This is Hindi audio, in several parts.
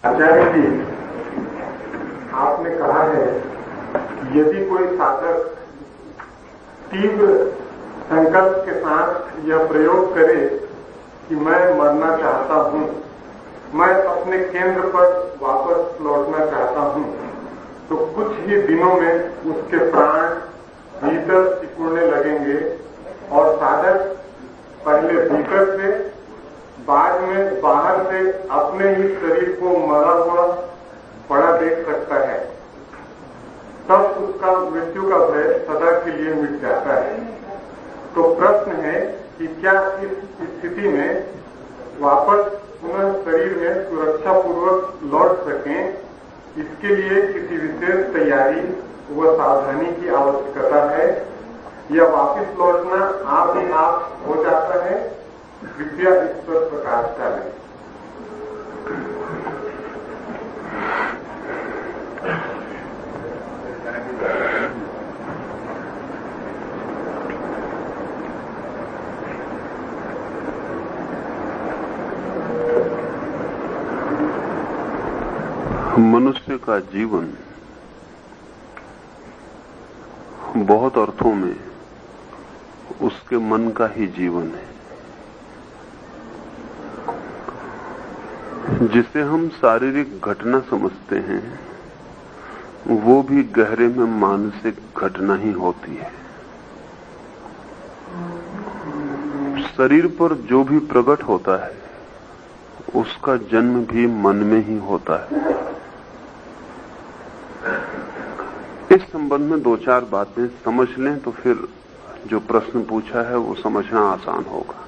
आचार्य जी, आपने कहा है कि यदि कोई साधक तीव्र संकल्प के साथ यह प्रयोग करे कि मैं मरना चाहता हूं, मैं अपने केंद्र पर वापस लौटना चाहता हूं, तो कुछ ही दिनों में उसके प्राण भीतर सिकुड़ने लगेंगे और साधक पहले भीतर से, बाद में बाहर से अपने ही शरीर को मरा हुआ पड़ा देख सकता है। तब उसका मृत्यु का भय सदा के लिए मिट जाता है। तो प्रश्न है कि क्या इस स्थिति में वापस पुनः शरीर में सुरक्षापूर्वक लौट सकें, इसके लिए किसी विशेष तैयारी व सावधानी की आवश्यकता है, या वापस लौटना आप ही आप हो जाता है? कृपया इस पर प्रकाश डालें। मनुष्य का जीवन बहुत अर्थों में उसके मन का ही जीवन है। जिसे हम शारीरिक घटना समझते हैं, वो भी गहरे में मानसिक घटना ही होती है। शरीर पर जो भी प्रकट होता है, उसका जन्म भी मन में ही होता है। इस संबंध में दो चार बातें समझ लें तो फिर जो प्रश्न पूछा है वो समझना आसान होगा।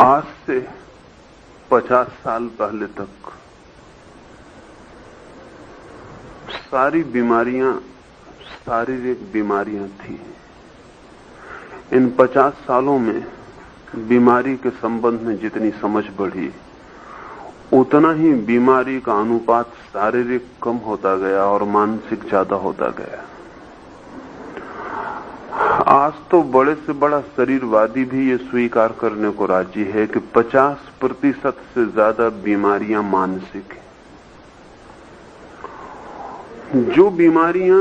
आज से 50 साल पहले तक सारी बीमारियां शारीरिक बीमारियां थी। इन 50 सालों में बीमारी के संबंध में जितनी समझ बढ़ी, उतना ही बीमारी का अनुपात शारीरिक कम होता गया और मानसिक ज्यादा होता गया। आज तो बड़े से बड़ा शरीरवादी भी ये स्वीकार करने को राजी है कि 50% से ज्यादा बीमारियां मानसिक हैं। जो बीमारियां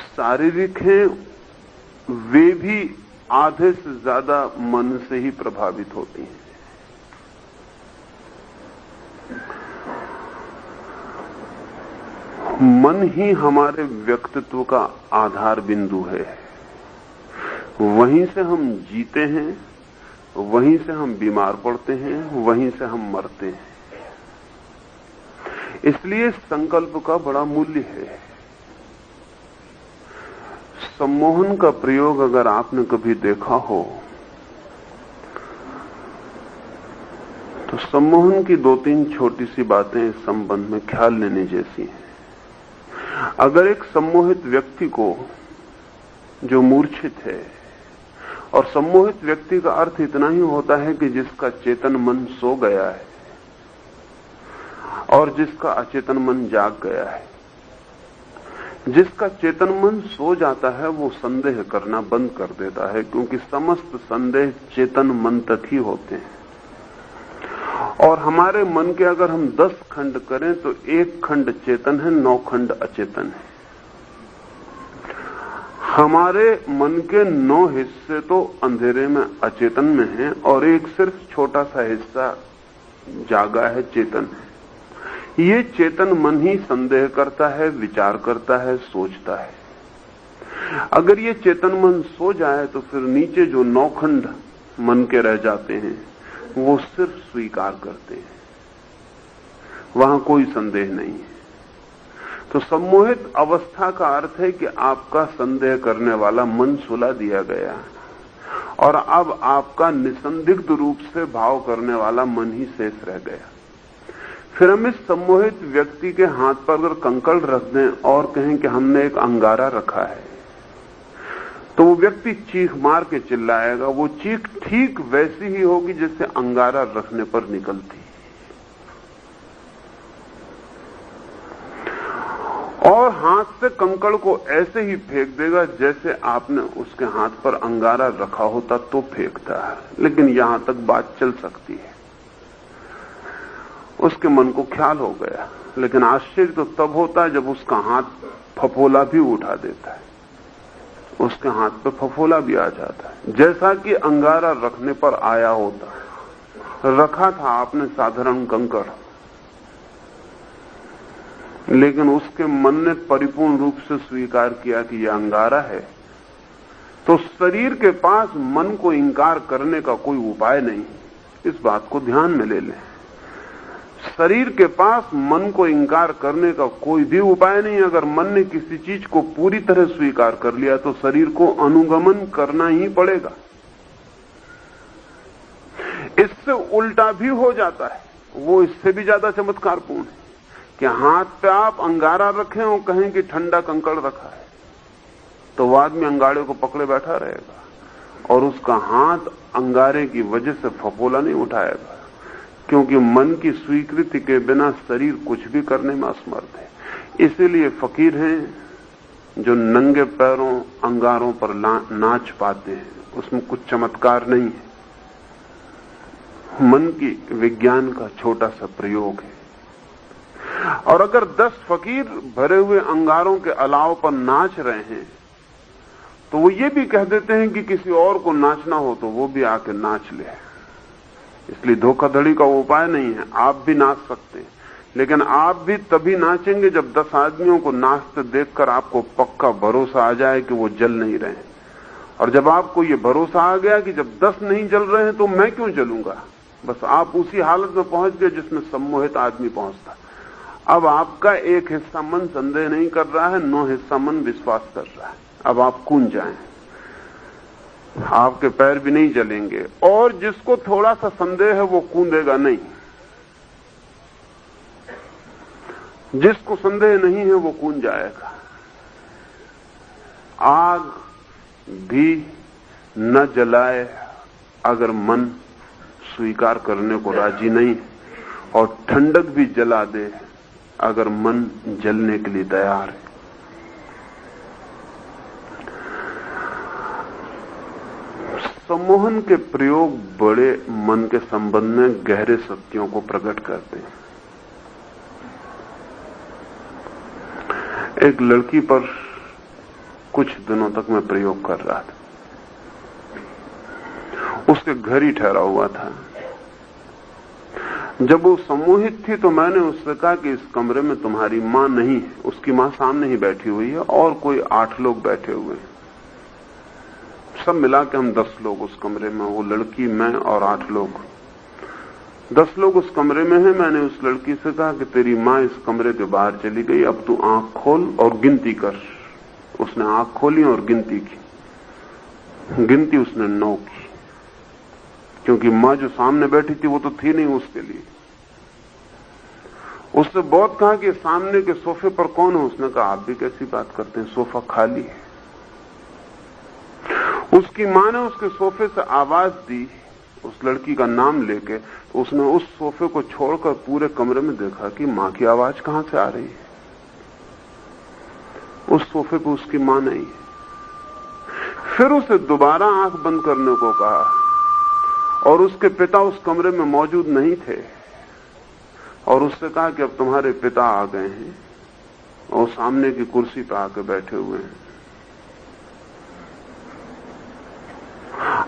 शारीरिक हैं, वे भी आधे से ज्यादा मन से ही प्रभावित होती हैं। मन ही हमारे व्यक्तित्व का आधार बिंदु है। वहीं से हम जीते हैं, वहीं से हम बीमार पड़ते हैं, वहीं से हम मरते हैं। इसलिए संकल्प का बड़ा मूल्य है। सम्मोहन का प्रयोग अगर आपने कभी देखा हो तो सम्मोहन की 2-3 छोटी सी बातें इस संबंध में ख्याल लेने जैसी हैं। अगर एक सम्मोहित व्यक्ति को, जो मूर्छित है, और सम्मोहित व्यक्ति का अर्थ इतना ही होता है कि जिसका चेतन मन सो गया है और जिसका अचेतन मन जाग गया है। जिसका चेतन मन सो जाता है वो संदेह करना बंद कर देता है, क्योंकि समस्त संदेह चेतन मन तक ही होते हैं। और हमारे मन के अगर हम 10 खंड करें तो 1 खंड चेतन है, 9 खंड अचेतन है। हमारे मन के 9 हिस्से तो अंधेरे में अचेतन में हैं और एक सिर्फ छोटा सा हिस्सा जागा है, चेतन है। ये चेतन मन ही संदेह करता है, विचार करता है, सोचता है। अगर ये चेतन मन सो जाए तो फिर नीचे जो 9 खंड मन के रह जाते हैं वो सिर्फ स्वीकार करते हैं, वहां कोई संदेह नहीं है। तो सम्मोहित अवस्था का अर्थ है कि आपका संदेह करने वाला मन सुला दिया गया और अब आपका निसंदिग्ध रूप से भाव करने वाला मन ही शेष रह गया। फिर हम इस सम्मोहित व्यक्ति के हाथ पर अगर कंकड़ रख दें और कहें कि हमने एक अंगारा रखा है, तो वो व्यक्ति चीख मार के चिल्लाएगा। वो चीख ठीक वैसी ही होगी जैसे अंगारा रखने पर निकलती। और हाथ से कंकड़ को ऐसे ही फेंक देगा जैसे आपने उसके हाथ पर अंगारा रखा होता तो फेंकता है। लेकिन यहां तक बात चल सकती है। उसके मन को ख्याल हो गया, लेकिन आश्चर्य तो तब होता है जब उसका हाथ फफोला भी उठा देता है। उसके हाथ पे फफोला भी आ जाता है, जैसा कि अंगारा रखने पर आया होता। रखा था आपने साधारण कंकड़, लेकिन उसके मन ने परिपूर्ण रूप से स्वीकार किया कि यह अंगारा है। तो शरीर के पास मन को इंकार करने का कोई उपाय नहीं। इस बात को ध्यान में ले लें। शरीर के पास मन को इंकार करने का कोई भी उपाय नहीं। अगर मन ने किसी चीज को पूरी तरह स्वीकार कर लिया तो शरीर को अनुगमन करना ही पड़ेगा। इससे उल्टा भी हो जाता है, वो इससे भी ज्यादा चमत्कारपूर्ण है कि हाथ पे आप अंगारा रखें और कहें कि ठंडा कंकड़ रखा है, तो वो आदमी अंगारे को पकड़े बैठा रहेगा और उसका हाथ अंगारे की वजह से फफोला नहीं उठाएगा, क्योंकि मन की स्वीकृति के बिना शरीर कुछ भी करने में असमर्थ है। इसीलिए फकीर हैं जो नंगे पैरों अंगारों पर नाच पाते हैं, उसमें कुछ चमत्कार नहीं है, मन की विज्ञान का छोटा सा प्रयोग है। और अगर 10 फकीर भरे हुए अंगारों के अलाव पर नाच रहे हैं तो वो ये भी कह देते हैं कि किसी और को नाचना हो तो वो भी आके नाच ले। इसलिए धोखाधड़ी का उपाय नहीं है। आप भी नाच सकते हैं, लेकिन आप भी तभी नाचेंगे जब 10 आदमियों को नाचते देखकर आपको पक्का भरोसा आ जाए कि वो जल नहीं रहे। और जब आपको ये भरोसा आ गया कि जब 10 नहीं जल रहे हैं तो मैं क्यों जलूंगा, बस आप उसी हालत में पहुंच गए जिसमें सम्मोहित आदमी पहुंचता। अब आपका एक हिस्सा मन संदेह नहीं कर रहा है, 9 हिस्सा मन विश्वास कर रहा है। अब आप कूद जाएं, आपके पैर भी नहीं जलेंगे। और जिसको थोड़ा सा संदेह है वो कूदेगा नहीं, जिसको संदेह नहीं है वो कूद जाएगा। आग भी न जलाए अगर मन स्वीकार करने को राजी नहीं, और ठंडक भी जला दे अगर मन जलने के लिए तैयार है। सम्मोहन के प्रयोग बड़े मन के संबंध में गहरे सत्यों को प्रकट करते हैं। एक लड़की पर कुछ दिनों तक मैं प्रयोग कर रहा था। उसके घर ही ठहरा हुआ था। जब वो सम्मोहित थी तो मैंने उससे कहा कि इस कमरे में तुम्हारी मां नहीं है। उसकी मां सामने ही बैठी हुई है और कोई 8 लोग बैठे हुए हैं। सब मिला के हम 10 लोग उस कमरे में, वो लड़की, मैं और 8 लोग। 10 लोग उस कमरे में हैं। मैंने उस लड़की से कहा कि तेरी मां इस कमरे के बाहर चली गई, अब तू आंख खोल और गिनती कर। उसने आंख खोली और गिनती की। गिनती उसने 9 की, क्योंकि मां जो सामने बैठी थी वो तो थी नहीं उसके लिए। उससे बहुत कहा कि सामने के सोफे पर कौन है। उसने कहा आप भी कैसी बात करते हैं, सोफा खाली है। उसकी मां ने उसके सोफे से आवाज दी उस लड़की का नाम लेके, तो उसने उस सोफे को छोड़कर पूरे कमरे में देखा कि मां की आवाज कहां से आ रही है। उस सोफे पे उसकी मां नहीं है। फिर उसे दोबारा आंख बंद करने को कहा और उसके पिता उस कमरे में मौजूद नहीं थे, और उससे कहा कि अब तुम्हारे पिता आ गए हैं और सामने की कुर्सी पे आके बैठे हुए हैं।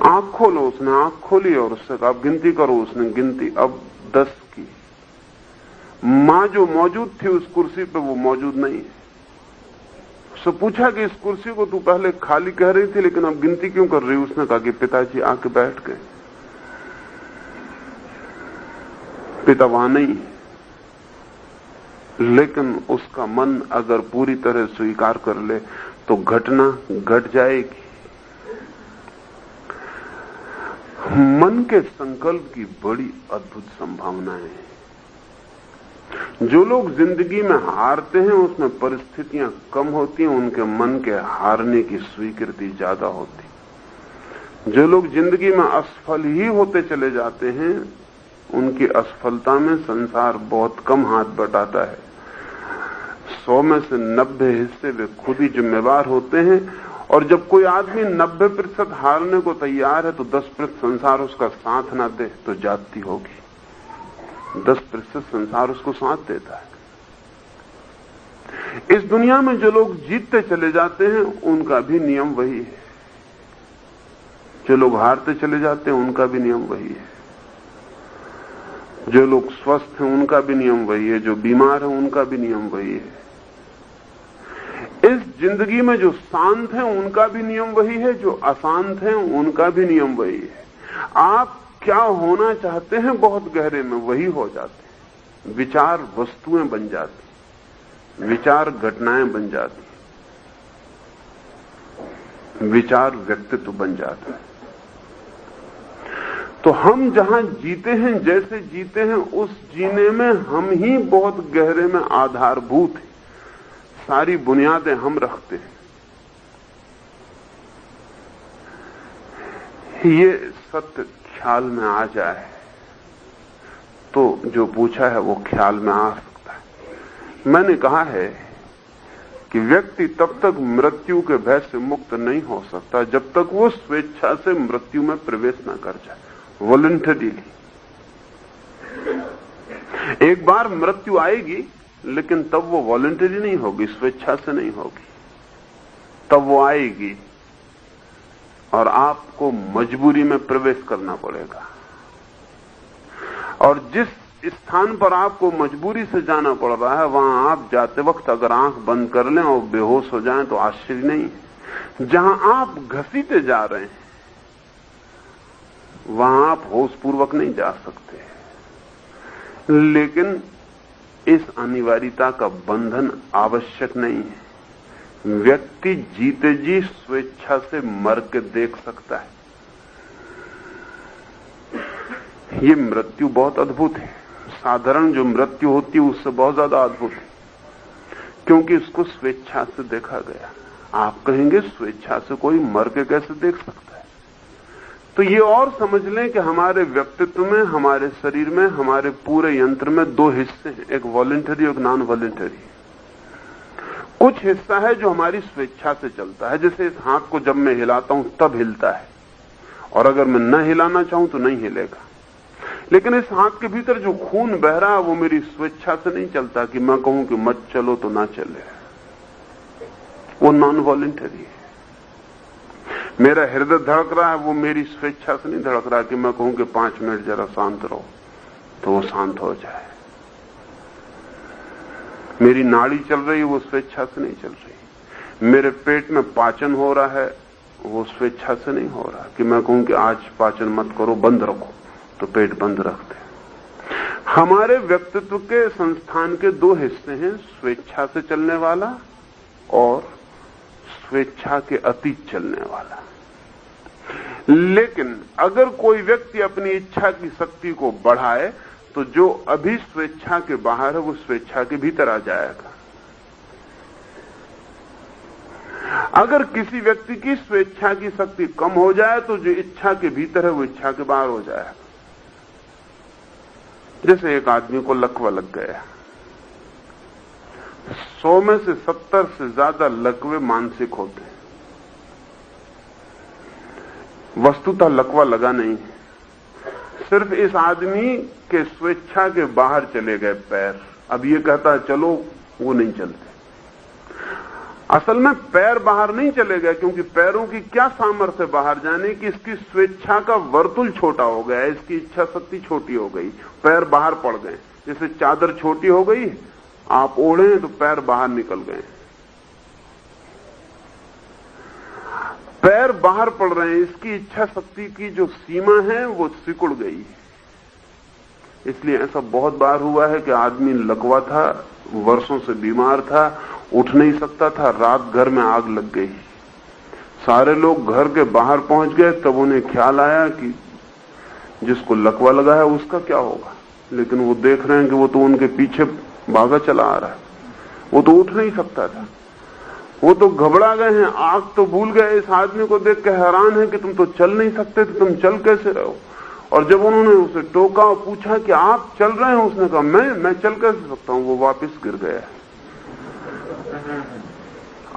आंख खोलो। उसने आंख खोली और उससे कहा अब गिनती करो। उसने गिनती, अब 10 की। मां जो मौजूद थी उस कुर्सी पे वो मौजूद नहीं है। उससे पूछा कि इस कुर्सी को तू पहले खाली कह रही थी लेकिन अब गिनती क्यों कर रही? उसने कहा कि पिताजी आके बैठ गए, पिता वहां नहीं। लेकिन उसका मन अगर पूरी तरह स्वीकार कर ले तो घटना घट जाएगी। मन के संकल्प की बड़ी अद्भुत संभावनाएं हैं। जो लोग जिंदगी में हारते हैं उसमें परिस्थितियां कम होती हैं, उनके मन के हारने की स्वीकृति ज्यादा होती। जो लोग जिंदगी में असफल ही होते चले जाते हैं उनकी असफलता में संसार बहुत कम हाथ बटाता है। 100 में से 90 हिस्से वे खुद ही जिम्मेवार होते हैं। और जब कोई आदमी 90% हारने को तैयार है तो 10% संसार उसका साथ ना दे तो जाती होगी। 10% संसार उसको साथ देता है। इस दुनिया में जो लोग जीतते चले जाते हैं उनका भी नियम वही है, जो लोग हारते चले जाते हैं उनका भी नियम वही है, जो लोग स्वस्थ हैं उनका भी नियम वही है, जो बीमार हैं उनका भी नियम वही है। इस जिंदगी में जो शांत हैं उनका भी नियम वही है, जो अशांत हैं उनका भी नियम वही है। आप क्या होना चाहते हैं बहुत गहरे में वही हो जाते हैं। विचार वस्तुएं बन जाती, विचार घटनाएं बन जाती, विचार व्यक्तित्व बन जाता है। तो हम जहां जीते हैं, जैसे जीते हैं, उस जीने में हम ही बहुत गहरे में आधारभूत हैं। सारी बुनियादें हम रखते हैं। ये सत्य ख्याल में आ जाए तो जो पूछा है वो ख्याल में आ सकता है। मैंने कहा है कि व्यक्ति तब तक मृत्यु के भय से मुक्त नहीं हो सकता जब तक वो स्वेच्छा से मृत्यु में प्रवेश न कर जाए, वॉलंटरीली। एक बार मृत्यु आएगी लेकिन तब वो वॉलंटरी नहीं होगी, स्वेच्छा से नहीं होगी। तब वो आएगी और आपको मजबूरी में प्रवेश करना पड़ेगा। और जिस स्थान पर आपको मजबूरी से जाना पड़ रहा है वहां आप जाते वक्त अगर आंख बंद कर लें और बेहोश हो जाएं तो आश्चर्य नहीं है। जहां आप घसीटे जा रहे हैं वहां आप होशपूर्वक नहीं जा सकते। लेकिन इस अनिवार्यता का बंधन आवश्यक नहीं है। व्यक्ति जीते जी स्वेच्छा से मर के देख सकता है। ये मृत्यु बहुत अद्भुत है। साधारण जो मृत्यु होती है उससे बहुत ज्यादा अद्भुत है, क्योंकि इसको स्वेच्छा से देखा गया। आप कहेंगे स्वेच्छा से कोई मर के कैसे देख सकता है? तो ये और समझ लें कि हमारे व्यक्तित्व में, हमारे शरीर में, हमारे पूरे यंत्र में दो हिस्से हैं, एक वॉलंटरी और नॉन वॉलंटरी। कुछ हिस्सा है जो हमारी स्वेच्छा से चलता है, जैसे इस हाथ को जब मैं हिलाता हूं तब हिलता है, और अगर मैं न हिलाना चाहूं तो नहीं हिलेगा। लेकिन इस हाथ के भीतर जो खून बह रहा है वो मेरी स्वेच्छा से नहीं चलता कि मैं कहूं कि मत चलो तो ना चले, वो नॉन वॉलंटरी है। मेरा हृदय धड़क रहा है वो मेरी स्वेच्छा से नहीं धड़क रहा कि मैं कहूं कि 5 मिनट जरा शांत रहो तो वो शांत हो जाए। मेरी नाड़ी चल रही है वो स्वेच्छा से नहीं चल रही। मेरे पेट में पाचन हो रहा है वो स्वेच्छा से नहीं हो रहा कि मैं कहूं कि आज पाचन मत करो, बंद रखो, तो पेट बंद रखते। हमारे व्यक्तित्व के संस्थान के दो हिस्से हैं, स्वेच्छा से चलने वाला और स्वेच्छा के अतीत चलने वाला। लेकिन अगर कोई व्यक्ति अपनी इच्छा की शक्ति को बढ़ाए तो जो अभी स्वेच्छा के बाहर है वो स्वेच्छा के भीतर आ जाएगा। अगर किसी व्यक्ति की स्वेच्छा की शक्ति कम हो जाए तो जो इच्छा के भीतर है वो इच्छा के बाहर हो जाएगा। जैसे एक आदमी को लकवा लग गया, 100 में से 70 से ज्यादा लकवे मानसिक होते हैं। वस्तुतः लकवा लगा नहीं है, सिर्फ इस आदमी के स्वेच्छा के बाहर चले गए पैर। अब ये कहता है चलो, वो नहीं चलते। असल में पैर बाहर नहीं चले गए, क्योंकि पैरों की क्या सामर्थ्य बाहर जाने की, इसकी स्वेच्छा का वर्तुल छोटा हो गया, इसकी इच्छा शक्ति छोटी हो गई, पैर बाहर पड़ गए। जैसे चादर छोटी हो गई, आप ओढ़े तो पैर बाहर निकल गए, पैर बाहर पड़ रहे हैं। इसकी इच्छा शक्ति की जो सीमा है वो सिकुड़ गई। इसलिए ऐसा बहुत बार हुआ है कि आदमी लकवा था, वर्षों से बीमार था, उठ नहीं सकता था, रात घर में आग लग गई। सारे लोग घर के बाहर पहुंच गए, तब उन्हें ख्याल आया कि जिसको लकवा लगा है उसका क्या होगा। लेकिन वो देख रहे हैं कि वो तो उनके पीछे भागा चला आ रहा है, वो तो उठ नहीं सकता था। वो तो घबरा गए हैं, आग तो भूल गए। इस आदमी को देख के हैरान है कि तुम तो चल नहीं सकते थे, तुम चल कैसे रहे हो। और जब उन्होंने उसे टोका और पूछा कि आप चल रहे हैं, उसने कहा मैं चल कैसे सकता हूं, वो वापस गिर गया।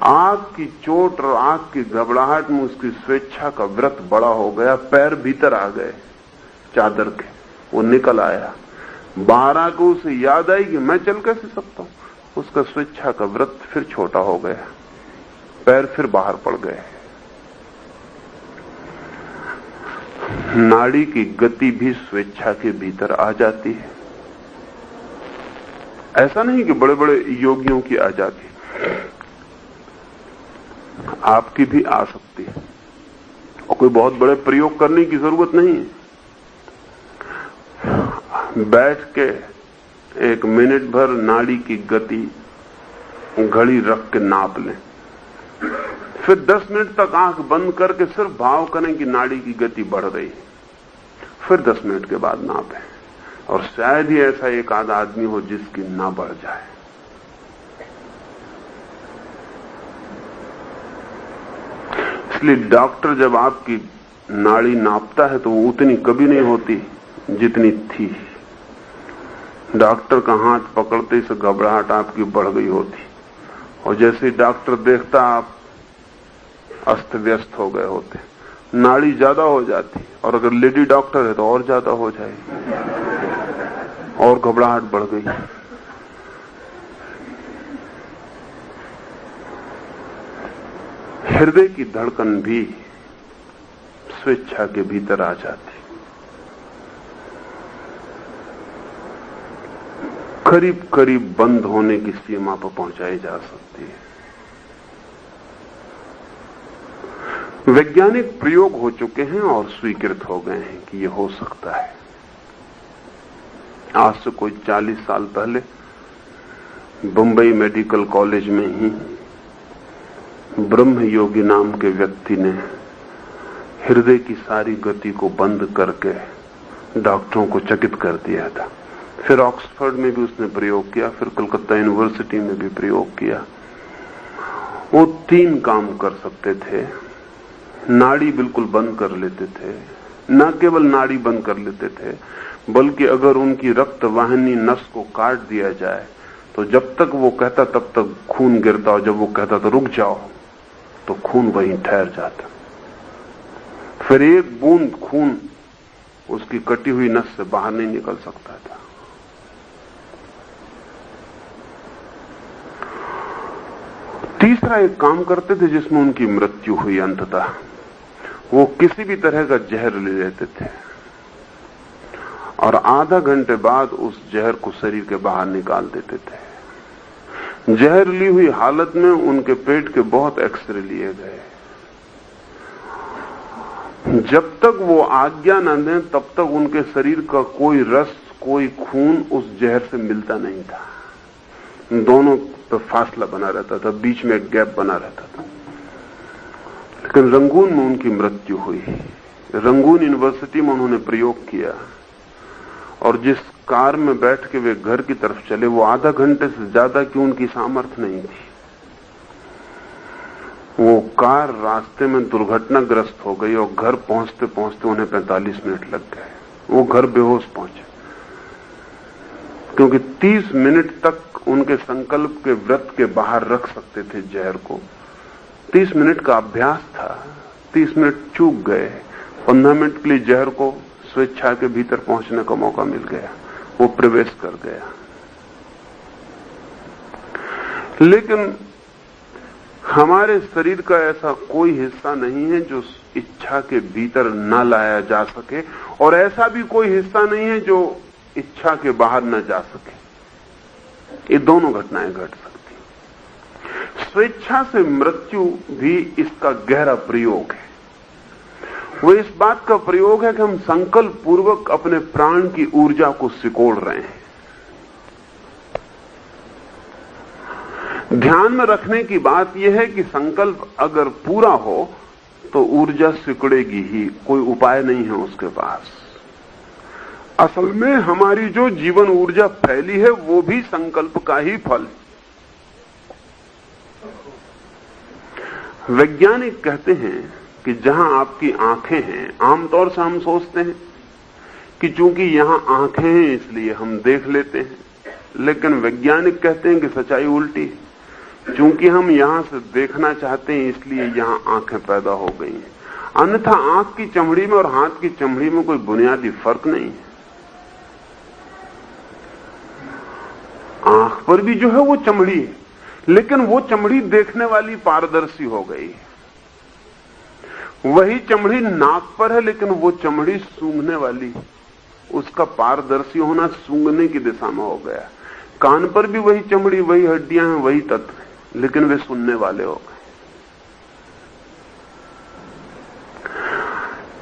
आग की चोट और आग की घबराहट में उसकी स्वेच्छा का व्रत बड़ा हो गया, पैर भीतर आ गए चादर के, वो निकल आया। बाहर आकर उसे याद आई कि मैं चल कैसे सकता हूं, उसका स्वेच्छा का व्रत फिर छोटा हो गया, पैर फिर बाहर पड़ गए। नाड़ी की गति भी स्वेच्छा के भीतर आ जाती है। ऐसा नहीं कि बड़े बड़े योगियों की आ जाती, आपकी भी आ सकती है, और कोई बहुत बड़े प्रयोग करने की जरूरत नहीं है। बैठ के 1 मिनट भर नाड़ी की गति घड़ी रख के नाप लें, फिर 10 मिनट तक आंख बंद करके सिर्फ भाव करें कि नाड़ी की गति बढ़ रही है, फिर 10 मिनट के बाद नापें, और शायद ही ऐसा एक आधा आदमी हो जिसकी ना बढ़ जाए। इसलिए डॉक्टर जब आपकी नाड़ी नापता है तो वो उतनी कभी नहीं होती जितनी थी। डॉक्टर का हाथ पकड़ते से घबराहट आपकी बढ़ गई होती, और जैसे डॉक्टर देखता आप अस्त व्यस्त हो गए होते, नाड़ी ज्यादा हो जाती, और अगर लेडी डॉक्टर है तो और ज्यादा हो जाएगी, और घबराहट बढ़ गई। हृदय की धड़कन भी स्वेच्छा के भीतर आ जाती, करीब करीब बंद होने की सीमा पर पहुंचाई जा सकती है। वैज्ञानिक प्रयोग हो चुके हैं और स्वीकृत हो गए हैं कि यह हो सकता है। आज से कोई 40 साल पहले बंबई मेडिकल कॉलेज में ही ब्रह्म योगी नाम के व्यक्ति ने हृदय की सारी गति को बंद करके डॉक्टरों को चकित कर दिया था। फिर ऑक्सफोर्ड में भी उसने प्रयोग किया, फिर कलकत्ता यूनिवर्सिटी में भी प्रयोग किया। वो 3 काम कर सकते थे। नाड़ी बिल्कुल बंद कर लेते थे, न केवल नाड़ी बंद कर लेते थे, बल्कि अगर उनकी रक्त वाहिनी नस को काट दिया जाए तो जब तक वो कहता तब तक खून गिरता, और जब वो कहता तो रुक जाओ तो खून वहीं ठहर जाता। फिर एक बूंद खून उसकी कटी हुई नस से बाहर नहीं निकल सकता था। तीसरा एक काम करते थे जिसमें उनकी मृत्यु हुई अंततः, वो किसी भी तरह का जहर ले लेते थे और आधा घंटे बाद उस जहर को शरीर के बाहर निकाल देते थे। जहर ली हुई हालत में उनके पेट के बहुत एक्सरे लिए गए। जब तक वो आज्ञा न दें तब तक उनके शरीर का कोई रस, कोई खून उस जहर से मिलता नहीं था। दोनों पर फासला बना रहता था, बीच में एक गैप बना रहता था। लेकिन रंगून में उनकी मृत्यु हुई। रंगून यूनिवर्सिटी में उन्होंने प्रयोग किया, और जिस कार में बैठ के वे घर की तरफ चले, वो आधा घंटे से ज्यादा की उनकी सामर्थ्य नहीं थी। वो कार रास्ते में दुर्घटनाग्रस्त हो गई और घर पहुंचते पहुंचते उन्हें 45 मिनट लग गए। वो घर बेहोश पहुंचे, क्योंकि 30 मिनट तक उनके संकल्प के व्रत के बाहर रख सकते थे जहर को। 30 मिनट का अभ्यास था, 30 मिनट चूक गए। 15 मिनट के लिए जहर को स्वेच्छा के भीतर पहुंचने का मौका मिल गया, वो प्रवेश कर गया। लेकिन हमारे शरीर का ऐसा कोई हिस्सा नहीं है जो इच्छा के भीतर न लाया जा सके, और ऐसा भी कोई हिस्सा नहीं है जो इच्छा के बाहर न जा सके। ये दोनों घटनाएं घट सकती। स्वेच्छा से मृत्यु भी इसका गहरा प्रयोग है। वो इस बात का प्रयोग है कि हम संकल्प पूर्वक अपने प्राण की ऊर्जा को सिकोड़ रहे हैं। ध्यान में रखने की बात यह है कि संकल्प अगर पूरा हो तो ऊर्जा सिकुड़ेगी ही, कोई उपाय नहीं है उसके पास। असल में हमारी जो जीवन ऊर्जा फैली है वो भी संकल्प का ही फल। वैज्ञानिक कहते हैं कि जहां आपकी आंखें हैं, आमतौर से हम सोचते हैं कि चूंकि यहां आंखें हैं इसलिए हम देख लेते हैं, लेकिन वैज्ञानिक कहते हैं कि सच्चाई उल्टी है। चूंकि हम यहां से देखना चाहते हैं इसलिए यहां आंखें पैदा हो गई हैं। अन्यथा आंख की चमड़ी में और हाथ की चमड़ी में कोई बुनियादी फर्क नहीं है। आंख पर भी जो है वो चमड़ी है, लेकिन वो चमड़ी देखने वाली पारदर्शी हो गई है। वही चमड़ी नाक पर है, लेकिन वो चमड़ी सूंघने वाली, उसका पारदर्शी होना सूंघने की दिशा में हो गया। कान पर भी वही चमड़ी, वही हड्डियां हैं, वही तत्व हैं, लेकिन वे सुनने वाले हो गए।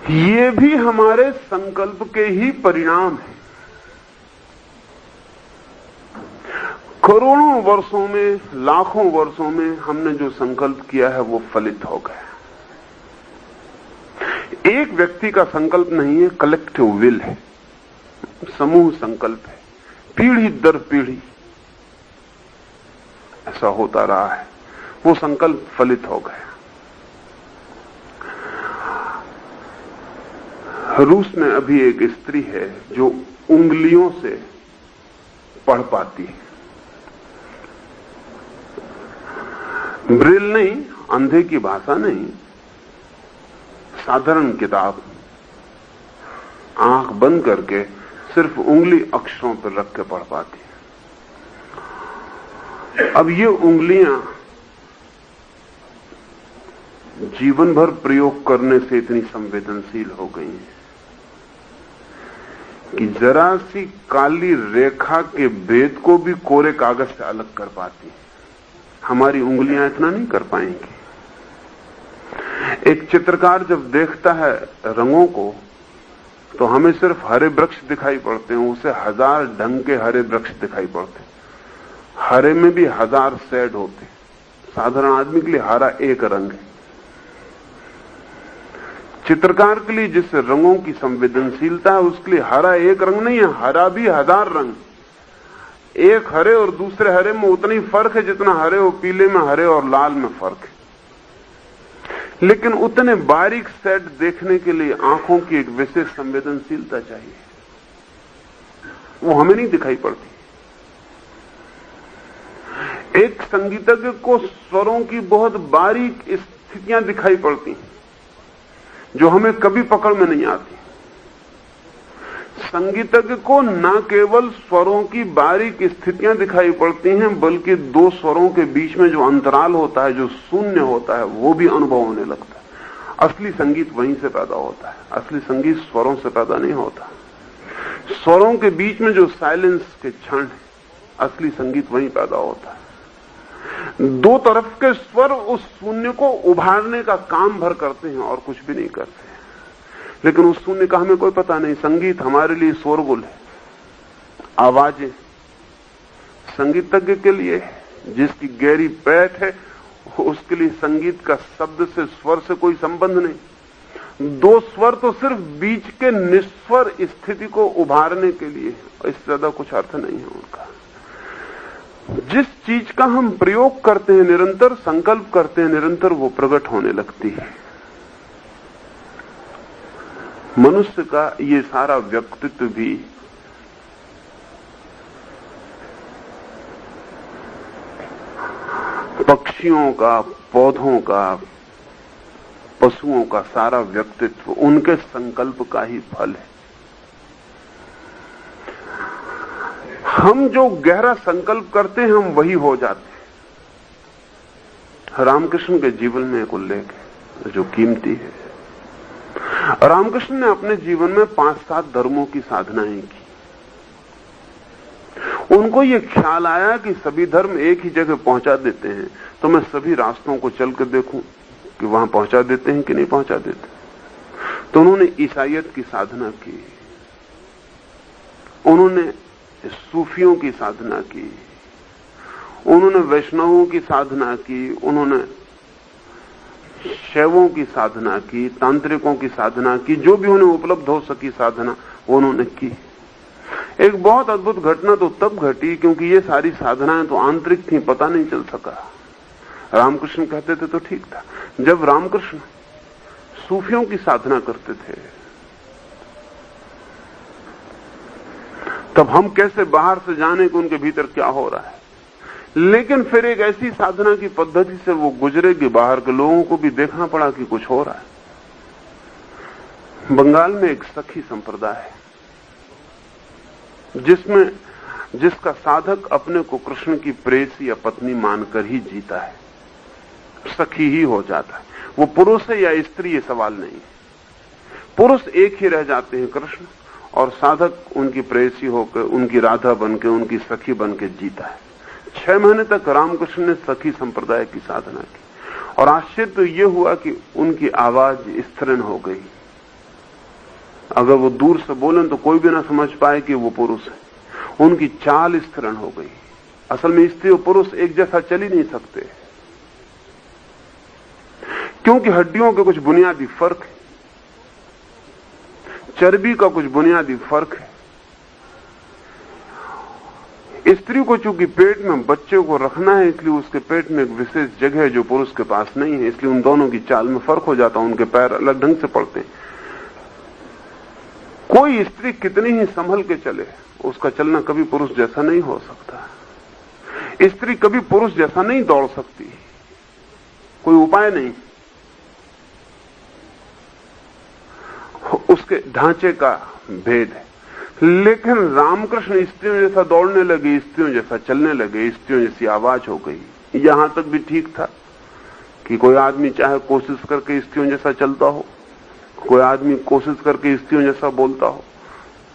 ये भी हमारे संकल्प के ही परिणाम है। करोड़ों वर्षों में, लाखों वर्षों में हमने जो संकल्प किया है वो फलित हो गया। एक व्यक्ति का संकल्प नहीं है, कलेक्टिव विल है, समूह संकल्प है, पीढ़ी दर पीढ़ी ऐसा होता रहा है। वो संकल्प फलित हो गया। रूस में अभी एक स्त्री है जो उंगलियों से पढ़ पाती है। ब्रेल नहीं, अंधे की भाषा नहीं, साधारण किताब आंख बंद करके सिर्फ उंगली अक्षरों पर रख के पढ़ पाती है। अब ये उंगलियां जीवन भर प्रयोग करने से इतनी संवेदनशील हो गई हैं कि जरा सी काली रेखा के भेद को भी कोरे कागज से अलग कर पाती है। हमारी उंगलियां इतना नहीं कर पाएंगी। एक चित्रकार जब देखता है रंगों को तो हमें सिर्फ हरे वृक्ष दिखाई पड़ते हैं, उसे 1000 ढंग के हरे वृक्ष दिखाई पड़ते हैं। हरे में भी 1000 शेड होते। साधारण आदमी के लिए हरा एक रंग है। चित्रकार के लिए जिस रंगों की संवेदनशीलता है उसके लिए हरा एक रंग नहीं है, हरा भी 1000 रंग। एक हरे और दूसरे हरे में उतना ही फर्क है जितना हरे और पीले में, हरे और लाल में फर्क है। लेकिन उतने बारीक सेट देखने के लिए आंखों की एक विशेष संवेदनशीलता चाहिए, वो हमें नहीं दिखाई पड़ती। एक संगीतज्ञ को स्वरों की बहुत बारीक स्थितियां दिखाई पड़ती हैं जो हमें कभी पकड़ में नहीं आती। संगीतज्ञ को न केवल स्वरों की बारीक स्थितियां दिखाई पड़ती हैं, बल्कि दो स्वरों के बीच में जो अंतराल होता है, जो शून्य होता है, वो भी अनुभव होने लगता है। असली संगीत वहीं से पैदा होता है। असली संगीत स्वरों से पैदा नहीं होता। स्वरों के बीच में जो साइलेंस के क्षण है, असली संगीत वहीं पैदा होता है। दो तरफ के स्वर उस शून्य को उभारने का काम भर करते हैं और कुछ भी नहीं करते। लेकिन उस शून्य का हमें कोई पता नहीं। संगीत हमारे लिए शोरगुल है, आवाजें। संगीतज्ञ के लिए जिसकी गहरी पैठ है, उसके लिए संगीत का शब्द से, स्वर से कोई संबंध नहीं। दो स्वर तो सिर्फ बीच के निस्वर स्थिति को उभारने के लिए, इससे ज्यादा कुछ अर्थ नहीं है उनका। जिस चीज का हम प्रयोग करते हैं निरंतर, संकल्प करते हैं निरंतर, वो प्रकट होने लगती है। मनुष्य का ये सारा व्यक्तित्व भी पक्षियों का, पौधों का, पशुओं का सारा व्यक्तित्व उनके संकल्प का ही फल है। हम जो गहरा संकल्प करते हैं हम वही हो जाते हैं। रामकृष्ण के जीवन में एक उल्लेख है जो कीमती है। रामकृष्ण ने अपने जीवन में 5-7 धर्मों की साधनाएं की। उनको ये ख्याल आया कि सभी धर्म एक ही जगह पहुंचा देते हैं, तो मैं सभी रास्तों को चलकर देखूं कि वहां पहुंचा देते हैं कि नहीं पहुंचा देते। तो उन्होंने ईसाईयत की साधना की, उन्होंने सूफियों की साधना की, उन्होंने वैष्णवों की साधना की, उन्होंने शैवों की साधना की, तांत्रिकों की साधना की, जो भी उन्हें उपलब्ध हो सकी साधना वो उन्होंने की। एक बहुत अद्भुत घटना तो तब घटी क्योंकि ये सारी साधनाएं तो आंतरिक थी, पता नहीं चल सका। रामकृष्ण कहते थे तो ठीक था। जब रामकृष्ण सूफियों की साधना करते थे तब हम कैसे बाहर से जाने कि उनके भीतर क्या हो रहा है। लेकिन फिर एक ऐसी साधना की पद्धति से वो गुजरे कि बाहर के लोगों को भी देखना पड़ा कि कुछ हो रहा है। बंगाल में एक सखी संप्रदाय है जिसका साधक अपने को कृष्ण की प्रेयसी या पत्नी मानकर ही जीता है, सखी ही हो जाता है। वो पुरुष है या स्त्री ये सवाल नहीं है, पुरुष एक ही रह जाते हैं कृष्ण, और साधक उनकी प्रेयसी होकर, उनकी राधा बनके, उनकी सखी बनके जीता है। 6 महीने तक रामकृष्ण ने सखी संप्रदाय की साधना की, और आश्चर्य तो यह हुआ कि उनकी आवाज स्त्रीण हो गई। अगर वो दूर से बोलें तो कोई भी ना समझ पाए कि वो पुरुष है। उनकी चाल स्त्रीण हो गई। असल में स्त्री और पुरुष एक जैसा चल ही नहीं सकते, क्योंकि हड्डियों के कुछ बुनियादी फर्क है, चर्बी का कुछ बुनियादी फर्क है। स्त्री को चूंकि पेट में बच्चे को रखना है, इसलिए उसके पेट में एक विशेष जगह है जो पुरुष के पास नहीं है, इसलिए उन दोनों की चाल में फर्क हो जाता है, उनके पैर अलग ढंग से पड़ते हैं। कोई स्त्री कितनी ही संभल के चले, उसका चलना कभी पुरुष जैसा नहीं हो सकता। स्त्री कभी पुरुष जैसा नहीं दौड़ सकती, कोई उपाय नहीं। उसके ढांचे का भेद है। लेकिन रामकृष्ण स्त्रियों जैसा दौड़ने लगे, स्त्रियों जैसा चलने लगे, स्त्रियों जैसी आवाज हो गई। यहां तक भी ठीक था कि कोई आदमी चाहे कोशिश करके स्त्रियों जैसा चलता हो, कोई आदमी कोशिश करके स्त्रियों जैसा बोलता हो,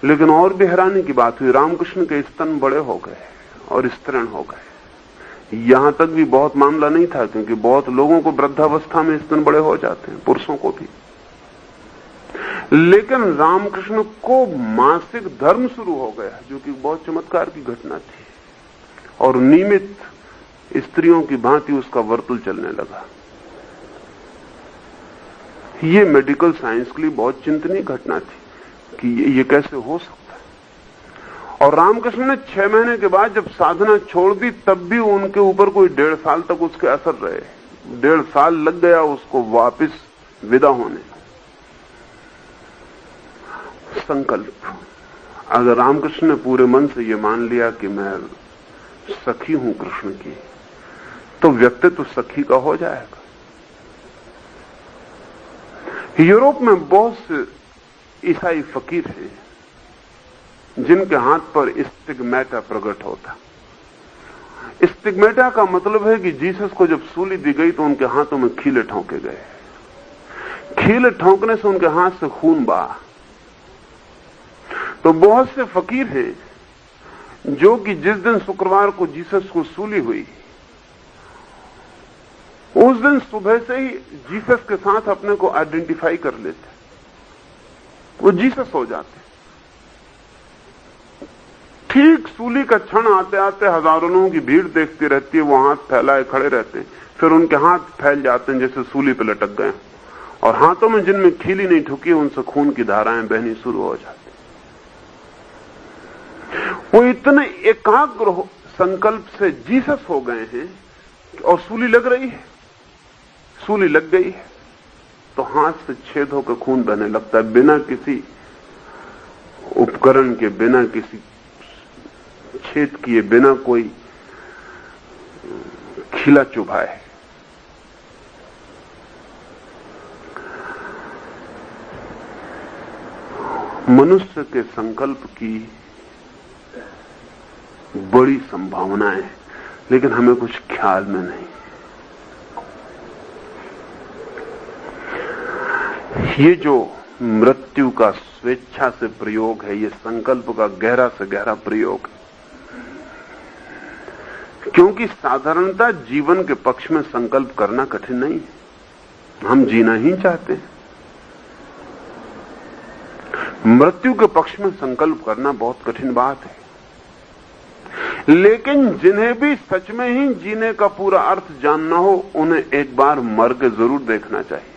लेकिन और भी हैरानी की बात हुई, रामकृष्ण के स्तन बड़े हो गए और स्त्रीण हो गए। यहां तक भी बहुत मामला नहीं था, क्योंकि बहुत लोगों को वृद्धावस्था में स्तन बड़े हो जाते हैं, पुरुषों को भी। लेकिन रामकृष्ण को मासिक धर्म शुरू हो गया, जो कि बहुत चमत्कार की घटना थी, और नियमित स्त्रियों की भांति उसका वर्तुल चलने लगा। ये मेडिकल साइंस के लिए बहुत चिंतनीय घटना थी कि ये कैसे हो सकता है। और रामकृष्ण ने 6 महीने के बाद जब साधना छोड़ दी, तब भी उनके ऊपर कोई 1.5 साल तक उसके असर रहे। 1.5 साल लग गया उसको वापस विदा होने। संकल्प, अगर रामकृष्ण ने पूरे मन से ये मान लिया कि मैं सखी हूं कृष्ण की, तो व्यक्तित्व सखी का हो जाएगा। यूरोप में बहुत से ईसाई फकीर हैं जिनके हाथ पर स्टिग्मेटा प्रकट होता। स्टिग्मेटा का मतलब है कि जीसस को जब सूली दी गई तो उनके हाथों में खीले ठोंके गए। खीले ठोंकने से उनके हाथ से खून बहा। तो बहुत से फकीर हैं जो कि जिस दिन शुक्रवार को जीसस को सूली हुई, उस दिन सुबह से ही जीसस के साथ अपने को आइडेंटिफाई कर लेते, वो जीसस हो जाते। ठीक सूली का क्षण आते आते हजारों लोगों की भीड़ देखती रहती है, वो हाथ फैलाए खड़े रहते हैं, फिर उनके हाथ फैल जाते हैं जैसे सूली पे लटक गए, और हाथों में जिनमें खीली नहीं ठुकी उनसे खून की धाराएं बहनी शुरू हो जाती। वो इतने एकाग्र संकल्प से जीसस हो गए हैं, और सूली लग रही है, सूली लग गई है तो हाथ से छेद होकर खून बहने लगता है, बिना किसी उपकरण के, बिना किसी छेद किए, बिना कोई खिला चुभाए। मनुष्य के संकल्प की बड़ी संभावनाएं, लेकिन हमें कुछ ख्याल में नहीं। ये जो मृत्यु का स्वेच्छा से प्रयोग है, ये संकल्प का गहरा से गहरा प्रयोग है, क्योंकि साधारणतः जीवन के पक्ष में संकल्प करना कठिन नहीं है, हम जीना ही चाहते हैं। मृत्यु के पक्ष में संकल्प करना बहुत कठिन बात है। लेकिन जिन्हें भी सच में ही जीने का पूरा अर्थ जानना हो, उन्हें एक बार मर के जरूर देखना चाहिए,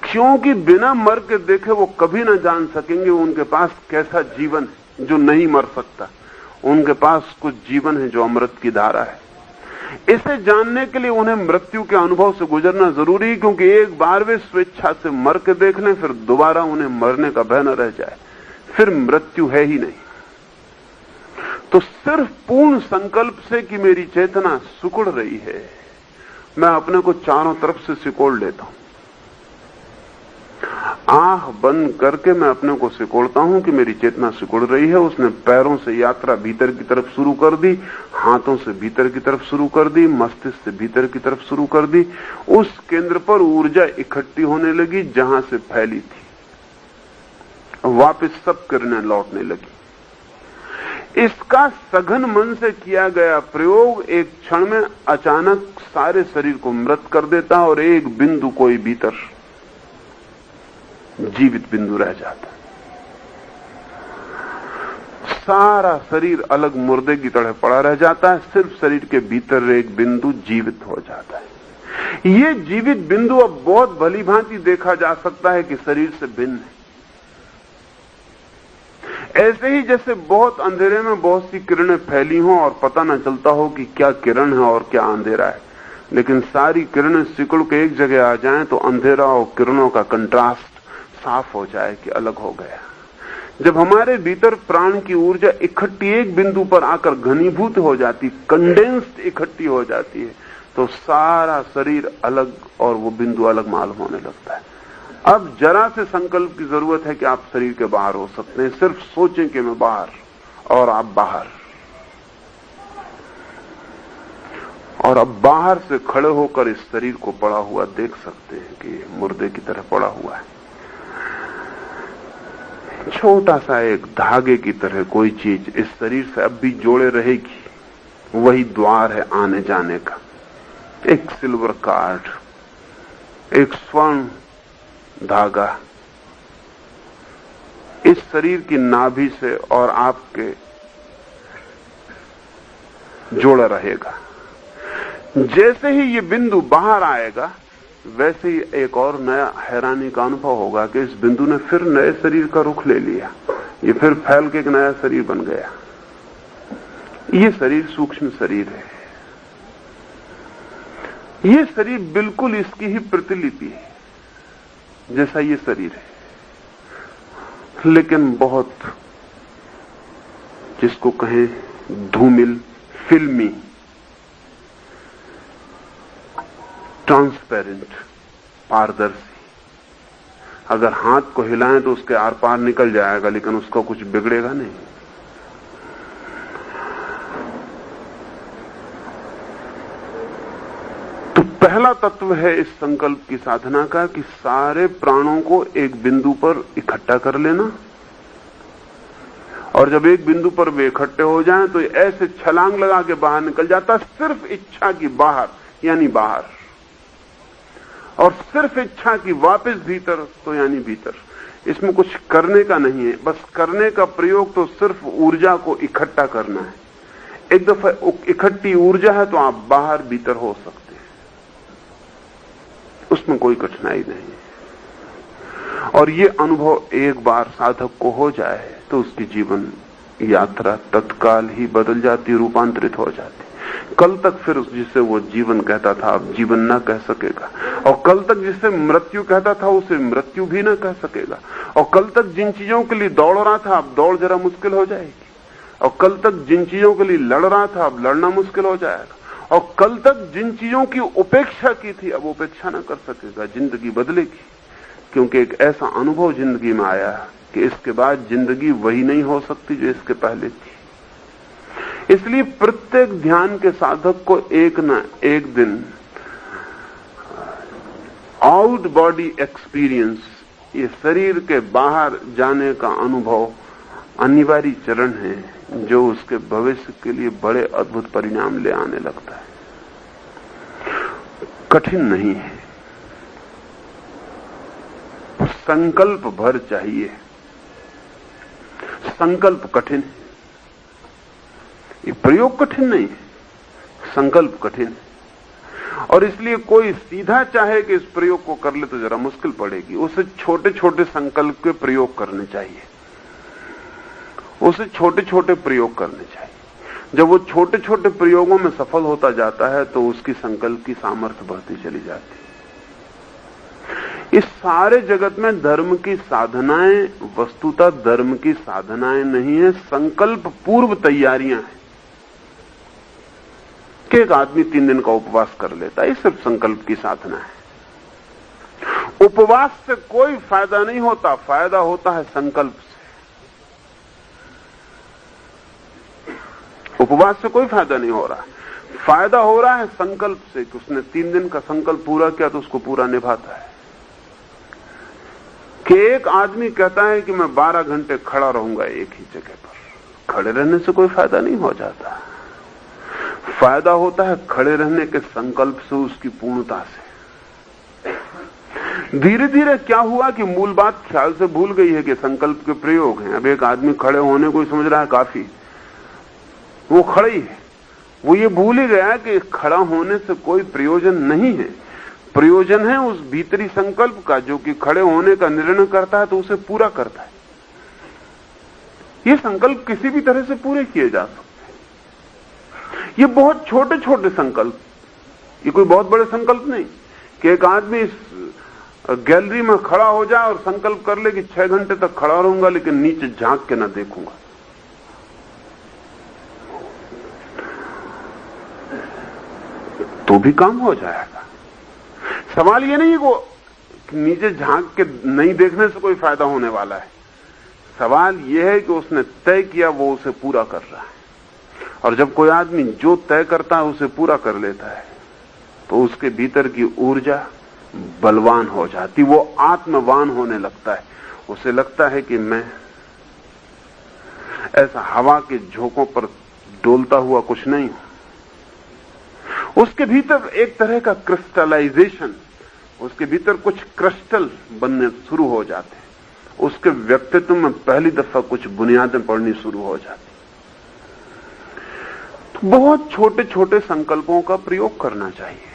क्योंकि बिना मर के देखे वो कभी ना जान सकेंगे उनके पास कैसा जीवन है जो नहीं मर सकता। उनके पास कुछ जीवन है जो अमृत की धारा है। इसे जानने के लिए उन्हें मृत्यु के अनुभव से गुजरना जरूरी है, क्योंकि एक बार वे स्वेच्छा से मर के देख लें, फिर दोबारा उन्हें मरने का भय न रह जाए, फिर मृत्यु है ही नहीं। तो सिर्फ पूर्ण संकल्प से कि मेरी चेतना सिकुड़ रही है, मैं अपने को चारों तरफ से सिकोड़ लेता हूं। आंख बंद करके मैं अपने को सिकोड़ता हूं कि मेरी चेतना सिकुड़ रही है। उसने पैरों से यात्रा भीतर की तरफ शुरू कर दी, हाथों से भीतर की तरफ शुरू कर दी, मस्तिष्क से भीतर की तरफ शुरू कर दी। उस केंद्र पर ऊर्जा इकट्ठी होने लगी जहां से फैली थी, वापस सब किरणें लौटने लगी। इसका सघन मन से किया गया प्रयोग एक क्षण में अचानक सारे शरीर को मृत कर देता और एक बिंदु कोई भीतर जीवित बिंदु रह जाता। सारा शरीर अलग मुर्दे की तरह पड़ा रह जाता है, सिर्फ शरीर के भीतर एक बिंदु जीवित हो जाता है। ये जीवित बिंदु अब बहुत भली भांति देखा जा सकता है कि शरीर से भिन्न है। ऐसे ही जैसे बहुत अंधेरे में बहुत सी किरणें फैली हों और पता न चलता हो कि क्या किरण है और क्या अंधेरा है, लेकिन सारी किरणें सिकुड़ के एक जगह आ जाएं तो अंधेरा और किरणों का कंट्रास्ट साफ हो जाए कि अलग हो गया। जब हमारे भीतर प्राण की ऊर्जा इकट्ठी एक बिंदु पर आकर घनीभूत हो जाती, कंडेंस्ड इकट्ठी हो जाती है, तो सारा शरीर अलग और वो बिंदु अलग मालूम होने लगता है। अब जरा से संकल्प की जरूरत है कि आप शरीर के बाहर हो सकते हैं। सिर्फ सोचें कि मैं बाहर, और आप बाहर। और अब बाहर से खड़े होकर इस शरीर को पड़ा हुआ देख सकते हैं कि मुर्दे की तरह पड़ा हुआ है। छोटा सा एक धागे की तरह कोई चीज इस शरीर से अब भी जोड़े रहेगी, वही द्वार है आने जाने का। एक सिल्वर कार्ड, एक स्वर्ण धागा इस शरीर की नाभि से और आपके जोड़ा रहेगा। जैसे ही ये बिंदु बाहर आएगा, वैसे ही एक और नया हैरानी का अनुभव होगा कि इस बिंदु ने फिर नए शरीर का रुख ले लिया। ये फिर फैल के एक नया शरीर बन गया। ये शरीर सूक्ष्म शरीर है। ये शरीर बिल्कुल इसकी ही प्रतिलिपि है जैसा ये शरीर है, लेकिन बहुत जिसको कहें धूमिल, फिल्मी, ट्रांसपेरेंट, पारदर्शी। अगर हाथ को हिलाएं तो उसके आर पार निकल जाएगा, लेकिन उसका कुछ बिगड़ेगा नहीं। तो पहला तत्व है इस संकल्प की साधना का कि सारे प्राणों को एक बिंदु पर इकट्ठा कर लेना, और जब एक बिंदु पर वे इकट्ठे हो जाएं तो ऐसे छलांग लगा के बाहर निकल जाता, सिर्फ इच्छा की बाहर यानी बाहर, और सिर्फ इच्छा की वापस भीतर तो यानी भीतर। इसमें कुछ करने का नहीं है, बस करने का प्रयोग तो सिर्फ ऊर्जा को इकट्ठा करना है। एक दफा इकट्ठी ऊर्जा है तो आप बाहर भीतर हो सकते हैं, उसमें कोई कठिनाई नहीं है। और ये अनुभव एक बार साधक को हो जाए तो उसकी जीवन यात्रा तत्काल ही बदल जाती, रूपांतरित हो जाती। कल तक फिर जिसे वो जीवन कहता था अब जीवन ना कह सकेगा, और कल तक जिसे मृत्यु कहता था उसे मृत्यु भी ना कह सकेगा, और कल तक जिन चीजों के लिए दौड़ रहा था अब दौड़ जरा मुश्किल हो जाएगी, और कल तक जिन चीजों के लिए लड़ रहा था अब लड़ना मुश्किल हो जाएगा, और कल तक जिन चीजों की उपेक्षा की थी अब उपेक्षा ना कर सकेगा। जिंदगी बदलेगी, क्योंकि एक ऐसा अनुभव जिंदगी में आया कि इसके बाद जिंदगी वही नहीं हो सकती जो इसके पहले थी। इसलिए प्रत्येक ध्यान के साधक को एक न एक दिन आउट बॉडी एक्सपीरियंस, ये शरीर के बाहर जाने का अनुभव अनिवार्य चरण है, जो उसके भविष्य के लिए बड़े अद्भुत परिणाम ले आने लगता है। कठिन नहीं है, संकल्प भर चाहिए। संकल्प कठिन है, ये प्रयोग कठिन नहीं है, संकल्प कठिन है। और इसलिए कोई सीधा चाहे कि इस प्रयोग को कर ले तो जरा मुश्किल पड़ेगी। उसे छोटे छोटे संकल्प के प्रयोग करने चाहिए, उसे छोटे छोटे प्रयोग करने चाहिए। जब वो छोटे छोटे प्रयोगों में सफल होता जाता है तो उसकी संकल्प की सामर्थ्य बढ़ती चली जाती है। इस सारे जगत में धर्म की साधनाएं वस्तुतः धर्म की साधनाएं नहीं है, संकल्प पूर्व तैयारियां हैं। कि एक आदमी 3 दिन का उपवास कर लेता है, ये सिर्फ संकल्प की साधना है। उपवास से कोई फायदा नहीं होता, फायदा होता है संकल्प से। उपवास से कोई फायदा नहीं हो रहा, फायदा हो रहा है संकल्प से कि उसने 3 दिन का संकल्प पूरा किया तो उसको पूरा निभाता है। कि एक आदमी कहता है कि मैं 12 घंटे खड़ा रहूंगा एक ही जगह पर, खड़े रहने से कोई फायदा नहीं हो जाता, फायदा होता है खड़े रहने के संकल्प से, उसकी पूर्णता से। धीरे धीरे क्या हुआ कि मूल बात ख्याल से भूल गई है कि संकल्प के प्रयोग हैं। अब एक आदमी खड़े होने को ही समझ रहा है काफी, वो खड़े ही है, वो ये भूल ही गया कि खड़ा होने से कोई प्रयोजन नहीं है। प्रयोजन है उस भीतरी संकल्प का जो कि खड़े होने का निर्णय करता है तो उसे पूरा करता है। ये संकल्प किसी भी तरह से पूरे किए जा सकते हैं। ये बहुत छोटे छोटे संकल्प, ये कोई बहुत बड़े संकल्प नहीं कि एक आदमी इस गैलरी में खड़ा हो जाए और संकल्प कर ले कि 6 घंटे तक खड़ा रहूंगा लेकिन नीचे झांक के ना देखूंगा। तो भी काम हो जाएगा। सवाल ये नहीं कि नीचे झांक के नहीं देखने से कोई फायदा होने वाला है, सवाल यह है कि उसने तय किया वो उसे पूरा कर रहा है। और जब कोई आदमी जो तय करता है उसे पूरा कर लेता है तो उसके भीतर की ऊर्जा बलवान हो जाती, वो आत्मवान होने लगता है। उसे लगता है कि मैं ऐसा हवा के झोंकों पर डोलता हुआ कुछ नहीं हूं। उसके भीतर एक तरह का क्रिस्टलाइजेशन, उसके भीतर कुछ क्रिस्टल बनने शुरू हो जाते हैं, उसके व्यक्तित्व में पहली दफा कुछ बुनियादें पड़नी शुरू हो जाती। तो बहुत छोटे छोटे संकल्पों का प्रयोग करना चाहिए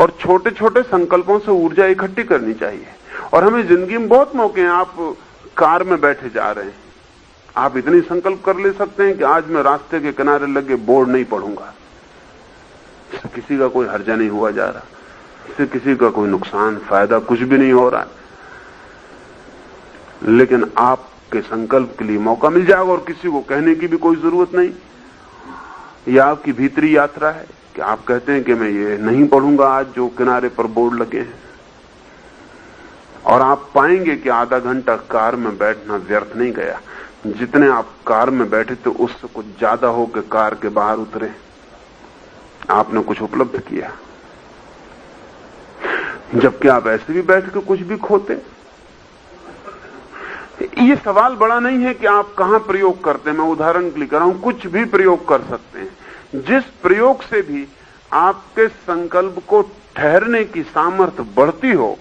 और छोटे छोटे संकल्पों से ऊर्जा इकट्ठी करनी चाहिए। और हमें जिंदगी में बहुत मौके हैं। आप कार में बैठे जा रहे हैं, आप इतनी संकल्प कर ले सकते हैं कि आज मैं रास्ते के किनारे लगे बोर्ड नहीं पढ़ूंगा, इससे किसी का कोई हर्जा नहीं हुआ जा रहा, इससे किसी का कोई नुकसान फायदा कुछ भी नहीं हो रहा है, लेकिन आपके संकल्प के लिए मौका मिल जाएगा और किसी को कहने की भी कोई जरूरत नहीं। यह आपकी भीतरी यात्रा है कि आप कहते हैं कि मैं ये नहीं पढ़ूंगा आज जो किनारे पर बोर्ड लगे हैं, और आप पाएंगे कि आधा घंटा कार में बैठना व्यर्थ नहीं गया। जितने आप कार में बैठे थे उससे कुछ ज्यादा होकर कार के बाहर उतरे, आपने कुछ उपलब्ध किया, जबकि आप ऐसे भी बैठ के कुछ भी खोते। ये सवाल बड़ा नहीं है कि आप कहां प्रयोग करते हैं, मैं उदाहरण के लिए कर रहा हूं, कुछ भी प्रयोग कर सकते हैं। जिस प्रयोग से भी आपके संकल्प को ठहरने की सामर्थ्य बढ़ती हो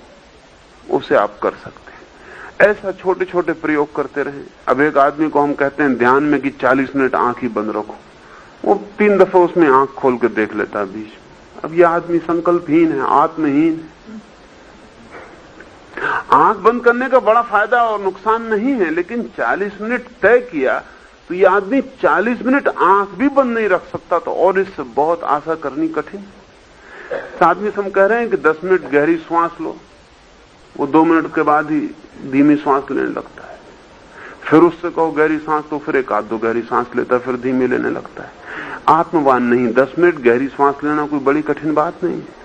उसे आप कर सकते हैं। ऐसा छोटे छोटे प्रयोग करते रहें। अब एक आदमी को हम कहते हैं ध्यान में कि 40 मिनट आंख ही बंद रखो, वो 3 दफा उसमें आंख खोल के देख लेता है बीच। अब यह आदमी संकल्पहीन है, आत्महीन है। आंख बंद करने का बड़ा फायदा और नुकसान नहीं है, लेकिन 40 मिनट तय किया तो यह आदमी 40 मिनट आंख भी बंद नहीं रख सकता, तो और इससे बहुत आशा करनी कठिन। आदमी से हम कह रहे हैं कि 10 मिनट गहरी श्वास लो, वो 2 मिनट के बाद ही धीमी सांस लेने लगता है। फिर उससे कहो गहरी सांस, तो फिर 1-2 गहरी सांस लेता है, फिर धीमी लेने लगता है। आत्मवान नहीं। 10 मिनट गहरी सांस लेना कोई बड़ी कठिन बात नहीं है।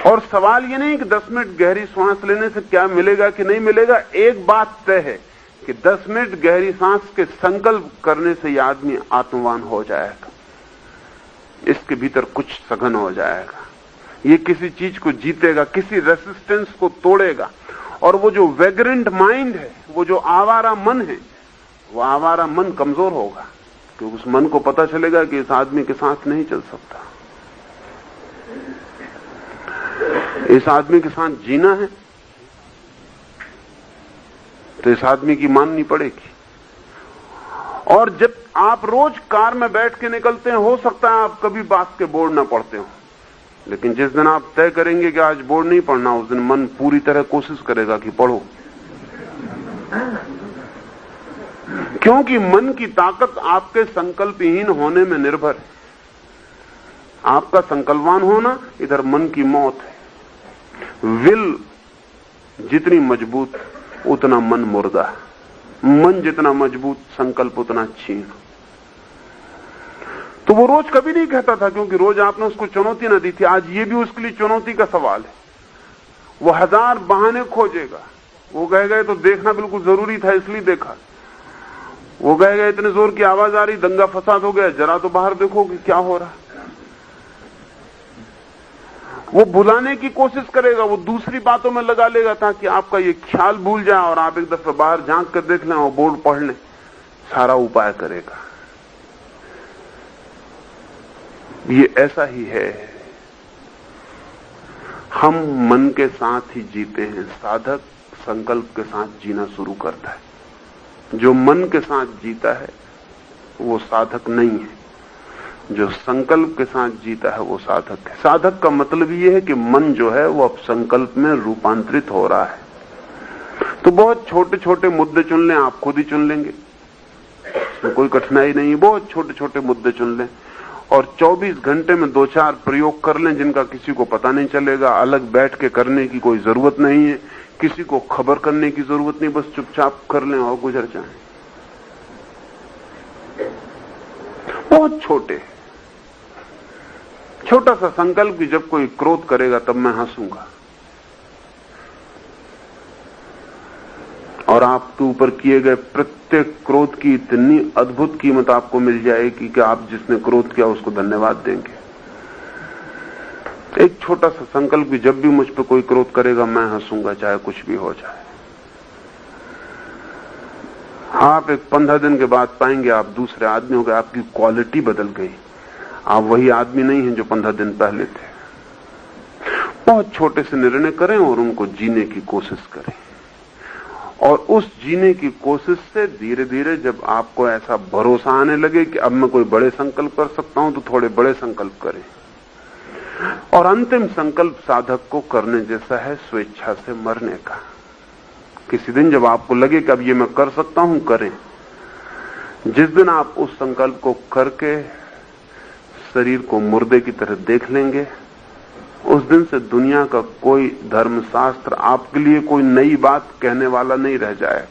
और सवाल ये नहीं कि 10 मिनट गहरी सांस लेने से क्या मिलेगा कि नहीं मिलेगा। एक बात तय है कि 10 मिनट गहरी सांस के संकल्प करने से यह आदमी आत्मवान हो जाएगा, इसके भीतर कुछ सघन हो जाएगा, ये किसी चीज को जीतेगा, किसी रेसिस्टेंस को तोड़ेगा। और वो जो वैग्रेंट माइंड है, वो जो आवारा मन है, वो आवारा मन कमजोर होगा, क्योंकि उस मन को पता चलेगा कि इस आदमी के साथ नहीं चल सकता, इस आदमी के साथ जीना है तो इस आदमी की माननी पड़ेगी। और जब आप रोज कार में बैठ के निकलते हैं, हो सकता है आप कभी बात के बोर्ड ना पढ़ते हो, लेकिन जिस दिन आप तय करेंगे कि आज बोर्ड नहीं पढ़ना, उस दिन मन पूरी तरह कोशिश करेगा कि पढ़ो। क्योंकि मन की ताकत आपके संकल्पहीन होने में निर्भर है। आपका संकल्पवान होना, इधर मन की मौत है। विल जितनी मजबूत उतना मन मुर्दा, मन जितना मजबूत संकल्प उतना क्षीण। तो वो रोज कभी नहीं कहता था, क्योंकि रोज आपने उसको चुनौती न दी थी। आज ये भी उसके लिए चुनौती का सवाल है। वो 1000 बहाने खोजेगा। वो कहेगा तो देखना बिल्कुल जरूरी था इसलिए देखा। वो कहेगा इतने जोर की आवाज आ रही, दंगा फसाद हो गया, जरा तो बाहर देखो कि क्या हो रहा है। वो भुलाने की कोशिश करेगा, वो दूसरी बातों में लगा लेगा ताकि आपका ये ख्याल भूल जाए और आप एक दफे बाहर झांक कर देख लें और बोर्ड पढ़ लें। सारा उपाय करेगा। ये ऐसा ही है। हम मन के साथ ही जीते हैं। साधक संकल्प के साथ जीना शुरू करता है। जो मन के साथ जीता है वो साधक नहीं है, जो संकल्प के साथ जीता है वो साधक है। साधक का मतलब ये है कि मन जो है वो अब संकल्प में रूपांतरित हो रहा है। तो बहुत छोटे छोटे मुद्दे चुन लें, आप खुद ही चुन लेंगे, इसमें कोई कठिनाई नहीं। बहुत छोटे छोटे मुद्दे चुन लें और 24 घंटे में 2-4 प्रयोग कर लें जिनका किसी को पता नहीं चलेगा। अलग बैठ के करने की कोई जरूरत नहीं है, किसी को खबर करने की जरूरत नहीं, बस चुपचाप कर लें और गुजर जाएं। बहुत छोटा सा संकल्प कि जब कोई क्रोध करेगा तब मैं हंसूंगा, और आपके ऊपर किए गए प्रत्येक क्रोध की इतनी अद्भुत कीमत आपको मिल जाएगी कि आप जिसने क्रोध किया उसको धन्यवाद देंगे। एक छोटा सा संकल्प कि जब भी मुझ पर कोई क्रोध करेगा मैं हंसूंगा, चाहे कुछ भी हो जाए। आप एक 15 दिन के बाद पाएंगे आप दूसरे आदमी हो गए, आपकी क्वालिटी बदल गई। आप वही आदमी नहीं हैं जो 15 दिन पहले थे। बहुत छोटे से निर्णय करें और उनको जीने की कोशिश करें, और उस जीने की कोशिश से धीरे धीरे जब आपको ऐसा भरोसा आने लगे कि अब मैं कोई बड़े संकल्प कर सकता हूं, तो थोड़े बड़े संकल्प करें। और अंतिम संकल्प साधक को करने जैसा है, स्वेच्छा से मरने का। किसी दिन जब आपको लगे कि अब ये मैं कर सकता हूं, करें। जिस दिन आप उस संकल्प को करके शरीर को मुर्दे की तरह देख लेंगे, उस दिन से दुनिया का कोई धर्मशास्त्र आपके लिए कोई नई बात कहने वाला नहीं रह जाए।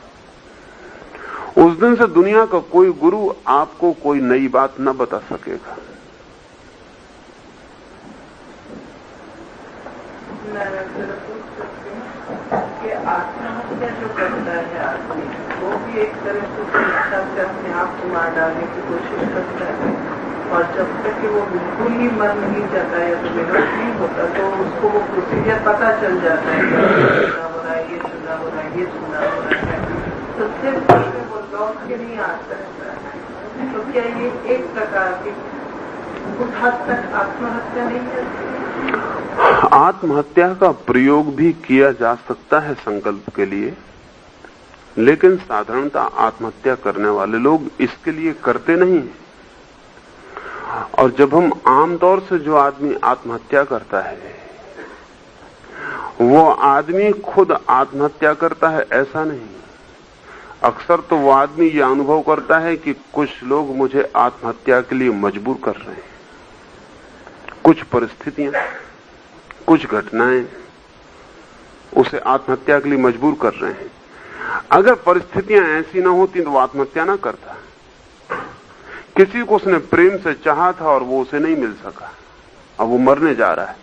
उस दिन से दुनिया का कोई गुरु आपको कोई नई बात न बता सकेगा। कि आत्महत्या जो करता है आदमी, वो भी एक तरह से स्वेच्छा से अपने आप को मार डालने की कोशिश करता है। और जब तक कि वो बिल्कुल ही मर नहीं जाता है तो बेहोश नहीं होता, तो उसको वो प्रोसीजर पता चल जाता है कि चुना हो रहा है, ये चुना हो रहा है, ये चुना हो रहा है। तो सिर्फ वो लौट के नहीं आ सकता है। तो क्या ये एक प्रकार की उस हद तक आत्महत्या नहीं करती? आत्महत्या का प्रयोग भी किया जा सकता है संकल्प के लिए, लेकिन साधारणतः आत्महत्या करने वाले लोग इसके लिए करते नहीं। और जब हम आमतौर से जो आदमी आत्महत्या करता है, वो आदमी खुद आत्महत्या करता है ऐसा नहीं। अक्सर तो वो आदमी ये अनुभव करता है कि कुछ लोग मुझे आत्महत्या के लिए मजबूर कर रहे हैं। कुछ परिस्थितियां, कुछ घटनाएं उसे आत्महत्या के लिए मजबूर कर रहे हैं। अगर परिस्थितियां ऐसी ना होती तो वो आत्महत्या ना करता। किसी को उसने प्रेम से चाहा था और वो उसे नहीं मिल सका, अब वो मरने जा रहा है।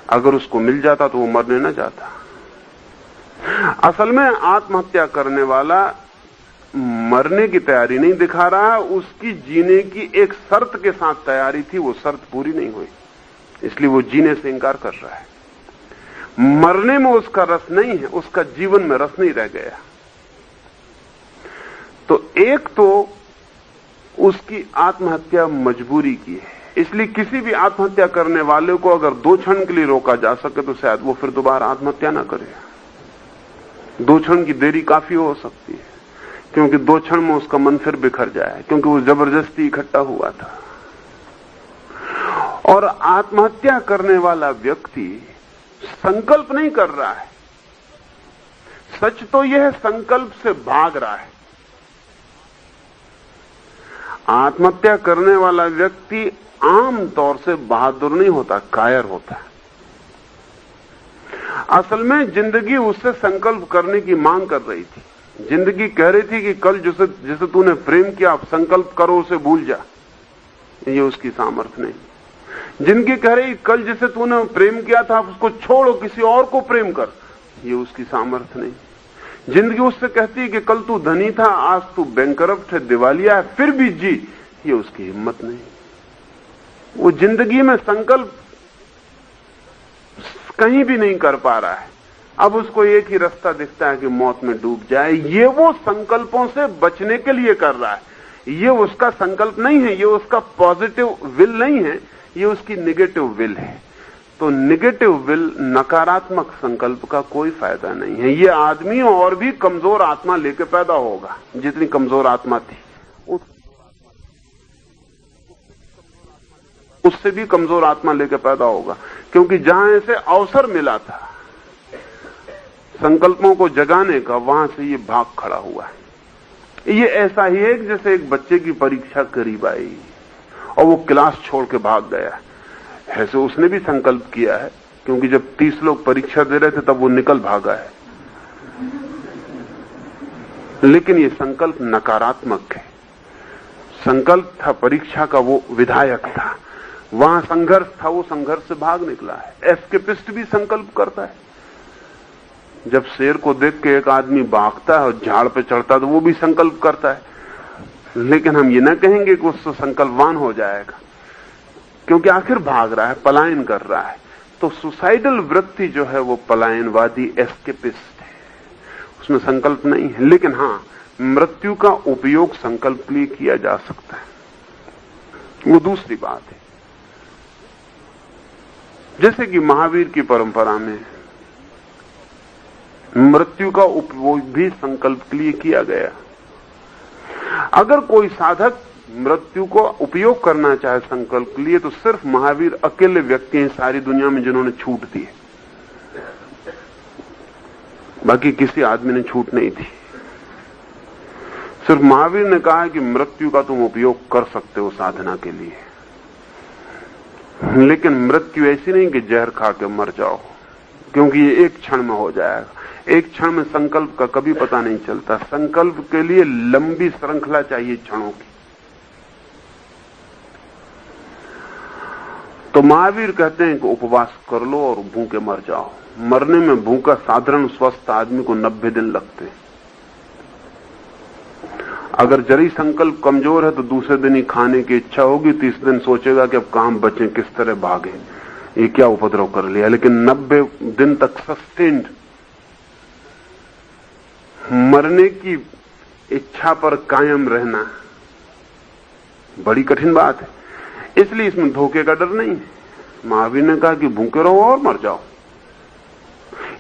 अगर उसको मिल जाता तो वो मरने ना जाता। असल में आत्महत्या करने वाला मरने की तैयारी नहीं दिखा रहा है, उसकी जीने की एक शर्त के साथ तैयारी थी, वो शर्त पूरी नहीं हुई, इसलिए वो जीने से इंकार कर रहा है। मरने में उसका रस नहीं है, उसका जीवन में रस नहीं रह गया। तो एक तो उसकी आत्महत्या मजबूरी की है, इसलिए किसी भी आत्महत्या करने वाले को अगर 2 क्षण के लिए रोका जा सके तो शायद वो फिर दोबारा आत्महत्या ना करे। 2 क्षण की देरी काफी हो सकती है, क्योंकि 2 क्षण में उसका मन फिर बिखर जाए, क्योंकि वो जबरदस्ती इकट्ठा हुआ था। और आत्महत्या करने वाला व्यक्ति संकल्प नहीं कर रहा है, सच तो यह संकल्प से भाग रहा है। आत्महत्या करने वाला व्यक्ति आम तौर से बहादुर नहीं होता, कायर होता है। असल में जिंदगी उससे संकल्प करने की मांग कर रही थी। जिंदगी कह रही थी कि कल जिसे तूने प्रेम किया, अब संकल्प करो उसे भूल जा। ये उसकी सामर्थ्य नहीं। जिंदगी कह रही कल जिसे तूने प्रेम किया था उसको छोड़ो, किसी और को प्रेम कर। ये उसकी सामर्थ्य नहीं। जिंदगी उससे कहती है कि कल तू धनी था, आज तू बैंकरप्ट है, दिवालिया है, फिर भी जी। ये उसकी हिम्मत नहीं। वो जिंदगी में संकल्प कहीं भी नहीं कर पा रहा है। अब उसको एक ही रास्ता दिखता है कि मौत में डूब जाए। ये वो संकल्पों से बचने के लिए कर रहा है। ये उसका संकल्प नहीं है, ये उसका पॉजिटिव विल नहीं है, ये उसकी निगेटिव विल है। तो निगेटिव विल, नकारात्मक संकल्प का कोई फायदा नहीं है। ये आदमी और भी कमजोर आत्मा लेके पैदा होगा। जितनी कमजोर आत्मा थी उससे भी कमजोर आत्मा लेके पैदा होगा, क्योंकि जहां इसे अवसर मिला था संकल्पों को जगाने का, वहां से ये भाग खड़ा हुआ है। ये ऐसा ही है जैसे एक बच्चे की परीक्षा करीब आई और वो क्लास छोड़ के भाग गया। ऐसे उसने भी संकल्प किया है, क्योंकि जब 30 लोग परीक्षा दे रहे थे तब वो निकल भागा है। लेकिन ये संकल्प नकारात्मक है। संकल्प था परीक्षा का, वो विधायक था। वहां संघर्ष था, वो संघर्ष से भाग निकला है। एस्केपिस्ट भी संकल्प करता है। जब शेर को देख के एक आदमी भागता है और झाड़ पे चढ़ता है तो वो भी संकल्प करता है। लेकिन हम ये ना कहेंगे कि उससे संकल्पवान हो जाएगा, क्योंकि आखिर भाग रहा है, पलायन कर रहा है। तो सुसाइडल वृत्ति जो है वो पलायनवादी एस्केपिस्ट है, उसमें संकल्प नहीं है। लेकिन हां, मृत्यु का उपयोग संकल्प के लिए किया जा सकता है, वो दूसरी बात है। जैसे कि महावीर की परंपरा में मृत्यु का उपयोग भी संकल्प के लिए किया गया। अगर कोई साधक मृत्यु को उपयोग करना चाहे संकल्प के लिए, तो सिर्फ महावीर अकेले व्यक्ति हैं सारी दुनिया में जिन्होंने छूट दी है। बाकी किसी आदमी ने छूट नहीं दी। सिर्फ महावीर ने कहा है कि मृत्यु का तुम उपयोग कर सकते हो साधना के लिए, लेकिन मृत्यु ऐसी नहीं कि जहर खा के मर जाओ, क्योंकि ये एक क्षण में हो जाएगा। एक क्षण में संकल्प का कभी पता नहीं चलता। संकल्प के लिए लंबी श्रृंखला चाहिए क्षणों की। तो महावीर कहते हैं कि उपवास कर लो और भूखे मर जाओ। मरने में भूखा साधारण स्वस्थ आदमी को 90 दिन लगते हैं। अगर जरी संकल्प कमजोर है तो दूसरे दिन ही खाने की इच्छा होगी, तीसरे दिन सोचेगा कि अब कहां बचे, किस तरह भागे, ये क्या उपद्रव कर लिया। लेकिन 90 दिन तक सस्टेन्ड मरने की इच्छा पर कायम रहना बड़ी कठिन बात है। इसलिए इसमें धोखे का डर नहीं है। महावीर ने कहा कि भूखे रहो और मर जाओ।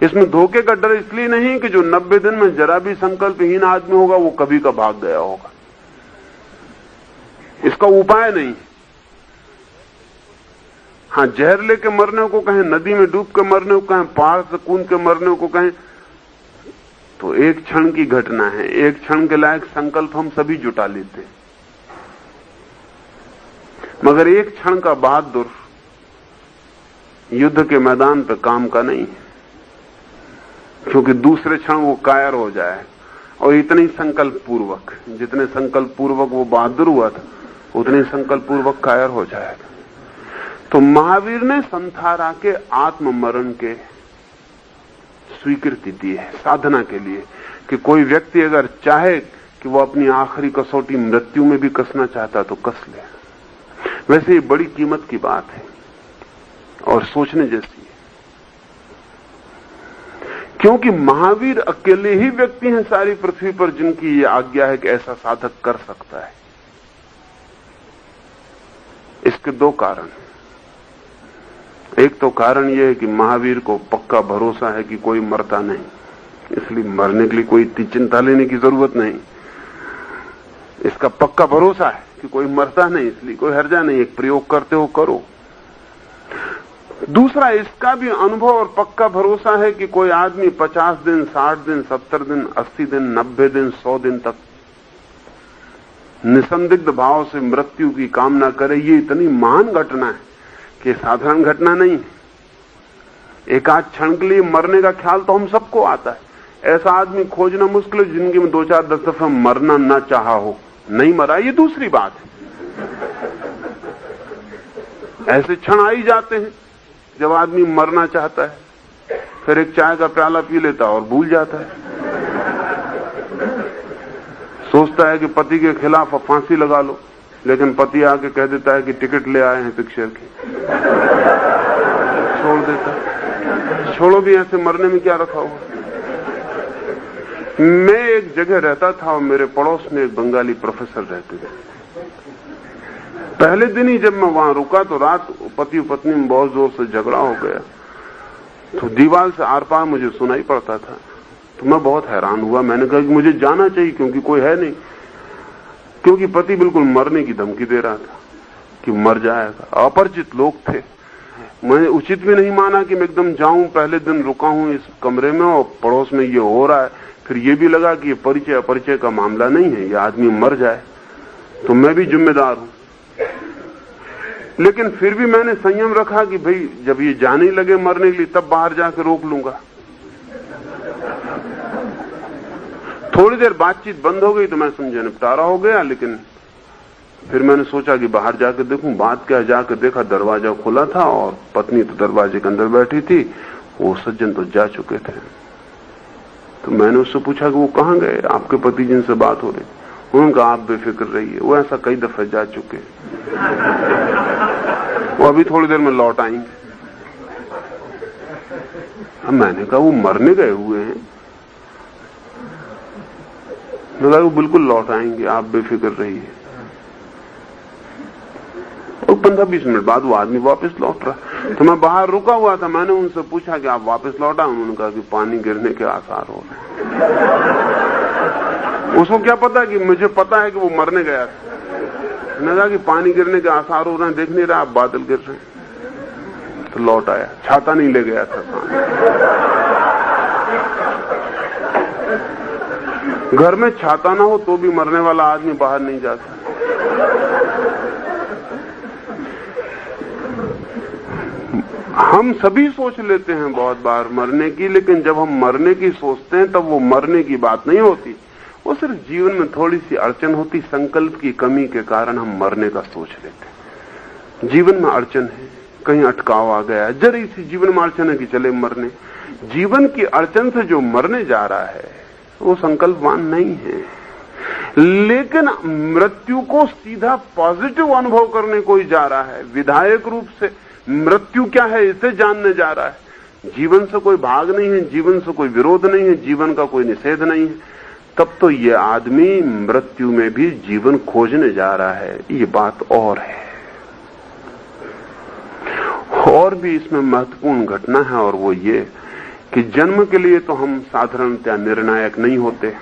इसमें धोखे का डर इसलिए नहीं कि जो 90 दिन में जरा भी संकल्पहीन आदमी होगा वो कभी का भाग गया होगा। इसका उपाय नहीं। हां, जहर लेके मरने को कहें, नदी में डूब के मरने को कहें, पहाड़ से कूद के मरने को कहें, तो एक क्षण की घटना है। एक क्षण के लायक संकल्प हम सभी जुटा लेते, मगर एक क्षण का बहादुर युद्ध के मैदान पे काम का नहीं है, क्योंकि दूसरे क्षण वो कायर हो जाए। और इतने संकल्प पूर्वक, जितने संकल्प पूर्वक वो बहादुर हुआ था, उतने संकल्प पूर्वक कायर हो जाएगा। तो महावीर ने संथारा के आत्ममरण के स्वीकृति दी है साधना के लिए, कि कोई व्यक्ति अगर चाहे कि वो अपनी आखिरी कसौटी मृत्यु में भी कसना चाहता तो कस ले। वैसे ये बड़ी कीमत की बात है और सोचने जैसी है, क्योंकि महावीर अकेले ही व्यक्ति हैं सारी पृथ्वी पर जिनकी ये आज्ञा है कि ऐसा साधक कर सकता है। इसके दो कारण। एक तो कारण यह है कि महावीर को पक्का भरोसा है कि कोई मरता नहीं, इसलिए मरने के लिए कोई इतनी चिंता लेने की जरूरत नहीं। इसका पक्का भरोसा है कि कोई मरता नहीं, इसलिए कोई हर्जा नहीं। एक प्रयोग करते हो करो। दूसरा, इसका भी अनुभव और पक्का भरोसा है कि कोई आदमी 50 दिन, 60 दिन, 70 दिन, 80 दिन, 90 दिन, 100 दिन तक निसंदिग्ध भाव से मृत्यु की कामना करे, ये इतनी महान घटना है कि साधारण घटना नहीं है। एक आध क्षण के लिए मरने का ख्याल तो हम सबको आता है। ऐसा आदमी खोजना मुश्किल है जिंदगी में 2-4-10 दफा मरना ना चाहा हो, नहीं मरा, ये दूसरी बात है। ऐसे क्षण आ ही जाते हैं जब आदमी मरना चाहता है, फिर एक चाय का प्याला पी लेता और भूल जाता है, सोचता है कि पति के खिलाफ फांसी लगा लो, लेकिन पति आके कह देता है कि टिकट ले आए हैं पिक्चर की, छोड़ देता है। छोड़ो भी, ऐसे मरने में क्या रखा हुआ। मैं एक जगह रहता था और मेरे पड़ोस में एक बंगाली प्रोफेसर रहते थे। पहले दिन ही जब मैं वहां रुका तो रात पति और पत्नी में बहुत जोर से झगड़ा हो गया, तो दीवार से आर पार मुझे सुनाई पड़ता था। तो मैं बहुत हैरान हुआ, मैंने कहा कि मुझे जाना चाहिए क्योंकि कोई है नहीं, क्योंकि पति बिल्कुल मरने की धमकी दे रहा था कि मर जाएगा। अपरिचित लोग थे, मैंने उचित भी नहीं माना कि मैं एकदम जाऊं। पहले दिन रुका हूं इस कमरे में और पड़ोस में ये हो रहा है, फिर ये भी लगा कि ये परिचय अपरिचय का मामला नहीं है, ये आदमी मर जाए तो मैं भी जिम्मेदार हूं। लेकिन फिर भी मैंने संयम रखा कि भाई जब ये जाने लगे मरने के लिए तब बाहर जाकर रोक लूंगा। थोड़ी देर बातचीत बंद हो गई तो मैं समझा निपटारा हो गया, लेकिन फिर मैंने सोचा कि बाहर जाकर देखूं बात क्या। जाकर देखा दरवाजा खुला था और पत्नी तो दरवाजे के अंदर बैठी थी, वो सज्जन तो जा चुके थे। तो मैंने उससे पूछा कि वो कहां गए, आपके पति जिनसे बात हो रही। उन्होंने कहा आप बेफिक्र रहिए, वो ऐसा कई दफे जा चुके, वो अभी थोड़ी देर में लौट आएंगे। अब मैंने कहा वो मरने गए हुए हैं। मैंने कहा वो बिल्कुल लौट आएंगे, आप बेफिक्र रहिए। और 15-20 मिनट बाद वो आदमी वापस लौट रहा। तो मैं बाहर रुका हुआ था, मैंने उनसे पूछा कि आप वापस लौटा। उन्होंने कहा कि पानी गिरने के आसार हो रहे। उसको क्या पता कि मुझे पता है कि वो मरने गया था। मैंने कहा कि पानी गिरने के आसार हो रहे हैं, देख नहीं रहा आप बादल गिर रहे हैं। तो लौट आया, छाता नहीं ले गया था सामने। घर में छाता ना हो तो भी मरने वाला आदमी बाहर नहीं जाता। हम सभी सोच लेते हैं बहुत बार मरने की, लेकिन जब हम मरने की सोचते हैं तब वो मरने की बात नहीं होती, वो सिर्फ जीवन में थोड़ी सी अड़चन होती। संकल्प की कमी के कारण हम मरने का सोच लेते हैं। जीवन में अड़चन है, कहीं अटकाव आ गया, जरा सी जीवन में अड़चन है कि चले मरने। जीवन की अड़चन से जो मरने जा रहा है वो संकल्पवान नहीं है, लेकिन मृत्यु को सीधा पॉजिटिव अनुभव करने को ही जा रहा है। विधायक रूप से मृत्यु क्या है इसे जानने जा रहा है। जीवन से कोई भाग नहीं है, जीवन से कोई विरोध नहीं है, जीवन का कोई निषेध नहीं है। तब तो ये आदमी मृत्यु में भी जीवन खोजने जा रहा है, ये बात और है। और भी इसमें महत्वपूर्ण घटना है, और वो ये कि जन्म के लिए तो हम साधारणतया निर्णायक नहीं होते।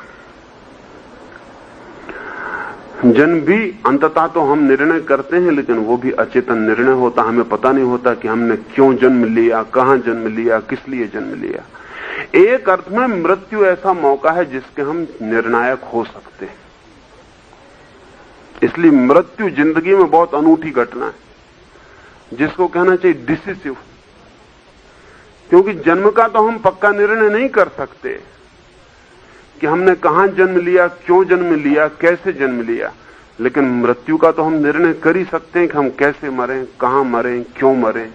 जन्म भी अंततः तो हम निर्णय करते हैं, लेकिन वो भी अचेतन निर्णय होता। हमें पता नहीं होता कि हमने क्यों जन्म लिया, कहां जन्म लिया, किस लिए जन्म लिया। एक अर्थ में मृत्यु ऐसा मौका है जिसके हम निर्णायक हो सकते हैं। इसलिए मृत्यु जिंदगी में बहुत अनूठी घटना है, जिसको कहना चाहिए डिसिसिव। क्योंकि जन्म का तो हम पक्का निर्णय नहीं कर सकते कि हमने कहां जन्म लिया, क्यों जन्म लिया, कैसे जन्म लिया, लेकिन मृत्यु का तो हम निर्णय कर ही सकते हैं कि हम कैसे मरें, कहां मरें, क्यों मरें।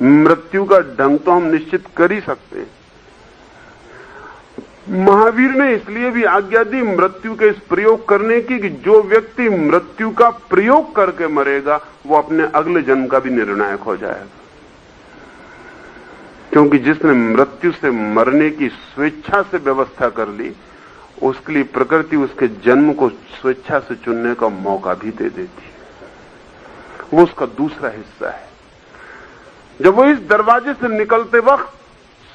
मृत्यु का ढंग तो हम निश्चित कर ही सकते हैं। महावीर ने इसलिए भी आज्ञा दी मृत्यु के इस प्रयोग करने की कि जो व्यक्ति मृत्यु का प्रयोग करके मरेगा वो अपने अगले जन्म का भी निर्णायक हो जाएगा। क्योंकि जिसने मृत्यु से मरने की स्वेच्छा से व्यवस्था कर ली, उसके लिए प्रकृति उसके जन्म को स्वेच्छा से चुनने का मौका भी दे देती है। वो उसका दूसरा हिस्सा है। जब वो इस दरवाजे से निकलते वक्त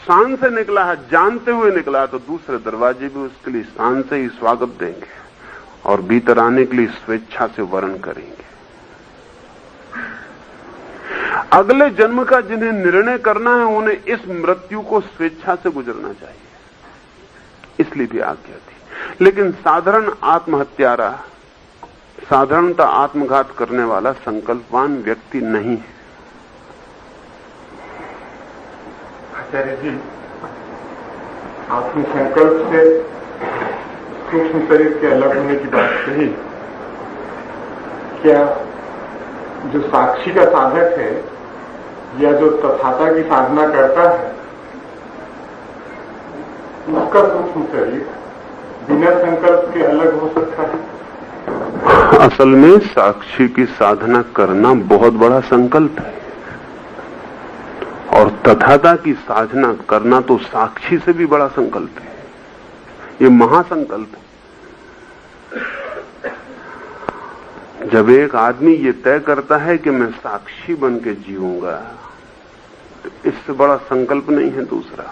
शान से निकला है, जानते हुए निकला, तो दूसरे दरवाजे भी उसके लिए शान से ही स्वागत देंगे और भीतर आने के लिए स्वेच्छा से वर्ण करेंगे। अगले जन्म का जिन्हें निर्णय करना है उन्हें इस मृत्यु को स्वेच्छा से गुजरना चाहिए, इसलिए भी आज्ञा थी। लेकिन साधारण आत्महत्यारा, साधारणतः आत्मघात करने वाला संकल्पवान व्यक्ति नहीं है। आचार्य जी, आपने संकल्प से सूक्ष्म शरीर के अलग होने की बात कही। क्या जो साक्षी का साधक है या जो तथाता की साधना करता है, उसका सूक्ष्म शरीर बिना संकल्प के अलग हो सकता है? असल में साक्षी की साधना करना बहुत बड़ा संकल्प है, और तथाता की साधना करना तो साक्षी से भी बड़ा संकल्प है। ये महासंकल्प है। जब एक आदमी ये तय करता है कि मैं साक्षी बन के जीऊंगा, तो इससे बड़ा संकल्प नहीं है दूसरा।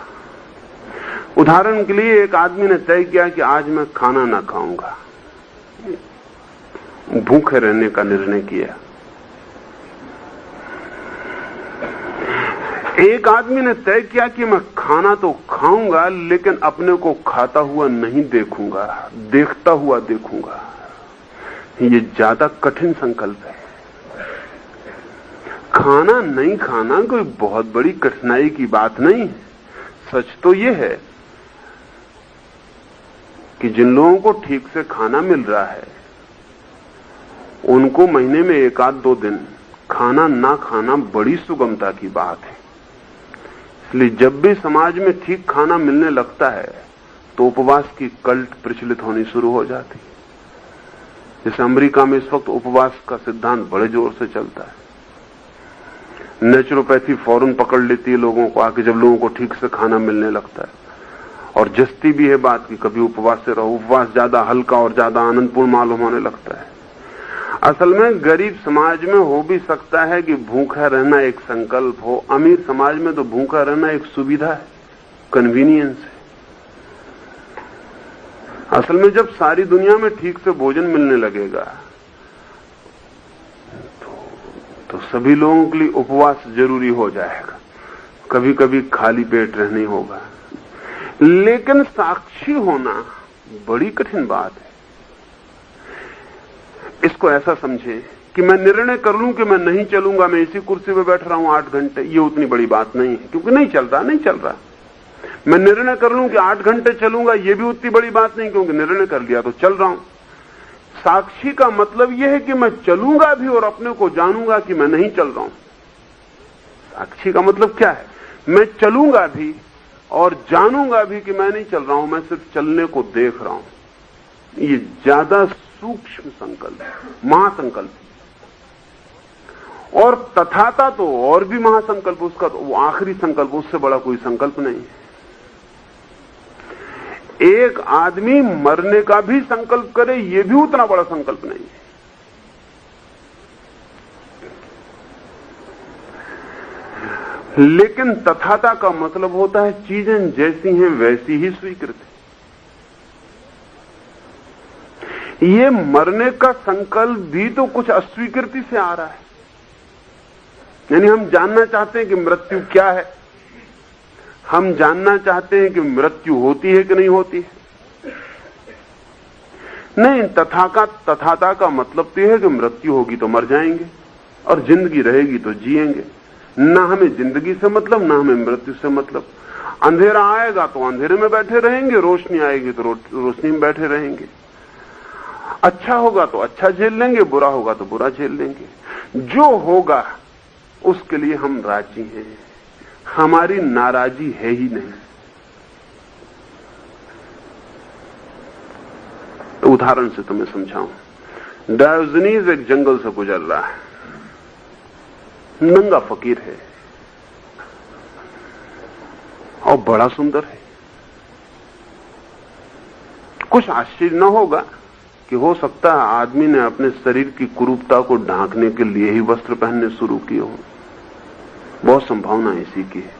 उदाहरण के लिए एक आदमी ने तय किया कि आज मैं खाना ना खाऊंगा, भूखे रहने का निर्णय किया। एक आदमी ने तय किया कि मैं खाना तो खाऊंगा लेकिन अपने को खाता हुआ नहीं देखूंगा, देखता हुआ देखूंगा। ये ज्यादा कठिन संकल्प है। खाना नहीं खाना कोई बहुत बड़ी कठिनाई की बात नहीं है। सच तो यह है कि जिन लोगों को ठीक से खाना मिल रहा है, उनको महीने में 1-2 दिन खाना ना खाना बड़ी सुगमता की बात है। इसलिए जब भी समाज में ठीक खाना मिलने लगता है तो उपवास की कल्ट प्रचलित होनी शुरू हो जाती है। जैसे अमेरिका में इस वक्त उपवास का सिद्धांत बड़े जोर से चलता है। नेचुरोपैथी फौरन पकड़ लेती है लोगों को आके जब लोगों को ठीक से खाना मिलने लगता है, और जस्ती भी है बात की कभी उपवास से रहो। उपवास ज्यादा हल्का और ज्यादा आनंदपूर्ण मालूम होने लगता है। असल में गरीब समाज में हो भी सकता है कि भूखा रहना एक संकल्प हो, अमीर समाज में तो भूखा रहना एक सुविधा है, कन्वीनियंस है। असल में जब सारी दुनिया में ठीक से भोजन मिलने लगेगा तो सभी लोगों के लिए उपवास जरूरी हो जाएगा, कभी कभी खाली पेट रहना होगा। लेकिन साक्षी होना बड़ी कठिन बात है। इसको ऐसा समझे कि मैं निर्णय कर लूं कि मैं नहीं चलूंगा, मैं इसी कुर्सी पे बैठ रहा हूं 8 घंटे, ये उतनी बड़ी बात नहीं है, क्योंकि नहीं चल रहा। मैं निर्णय कर लूं कि 8 घंटे चलूंगा, ये भी उतनी बड़ी बात नहीं, क्योंकि निर्णय कर लिया तो चल रहा हूं। साक्षी का मतलब यह है कि मैं चलूंगा भी और अपने को जानूंगा कि मैं नहीं चल रहा हूं। साक्षी का मतलब क्या है? मैं चलूंगा भी और जानूंगा भी कि मैं नहीं चल रहा हूं, मैं सिर्फ चलने को देख रहा हूं। ये ज्यादा सूक्ष्म संकल्प, महासंकल्प। और तथाता तो और भी महासंकल्प, उसका तो वो आखिरी संकल्प, उससे बड़ा कोई संकल्प नहीं है। एक आदमी मरने का भी संकल्प करे, ये भी उतना बड़ा संकल्प नहीं है। लेकिन तथाता का मतलब होता है चीजें जैसी हैं वैसी ही स्वीकृत है। ये मरने का संकल्प भी तो कुछ अस्वीकृति से आ रहा है। यानी हम जानना चाहते हैं कि मृत्यु क्या है, हम जानना चाहते हैं कि मृत्यु होती है कि नहीं होती है। नहीं, तथाता का मतलब तो यह है कि मृत्यु होगी तो मर जाएंगे और जिंदगी रहेगी तो जिएंगे। ना हमें जिंदगी से मतलब, ना हमें मृत्यु से मतलब। अंधेरा आएगा तो अंधेरे में बैठे रहेंगे, रोशनी आएगी तो रोशनी में बैठे रहेंगे। अच्छा होगा तो अच्छा झेल लेंगे, बुरा होगा तो बुरा झेल लेंगे। जो होगा उसके लिए हम राजी हैं, हमारी नाराजी है ही नहीं। तो उदाहरण से तुम्हें समझाऊं। डायोजनीज एक जंगल से गुजर रहा है, नंगा फकीर है और बड़ा सुंदर है। कुछ आश्चर्य न होगा कि हो सकता है आदमी ने अपने शरीर की कुरूपता को ढांकने के लिए ही वस्त्र पहनने शुरू किए हो। बहुत संभावना इसी की है।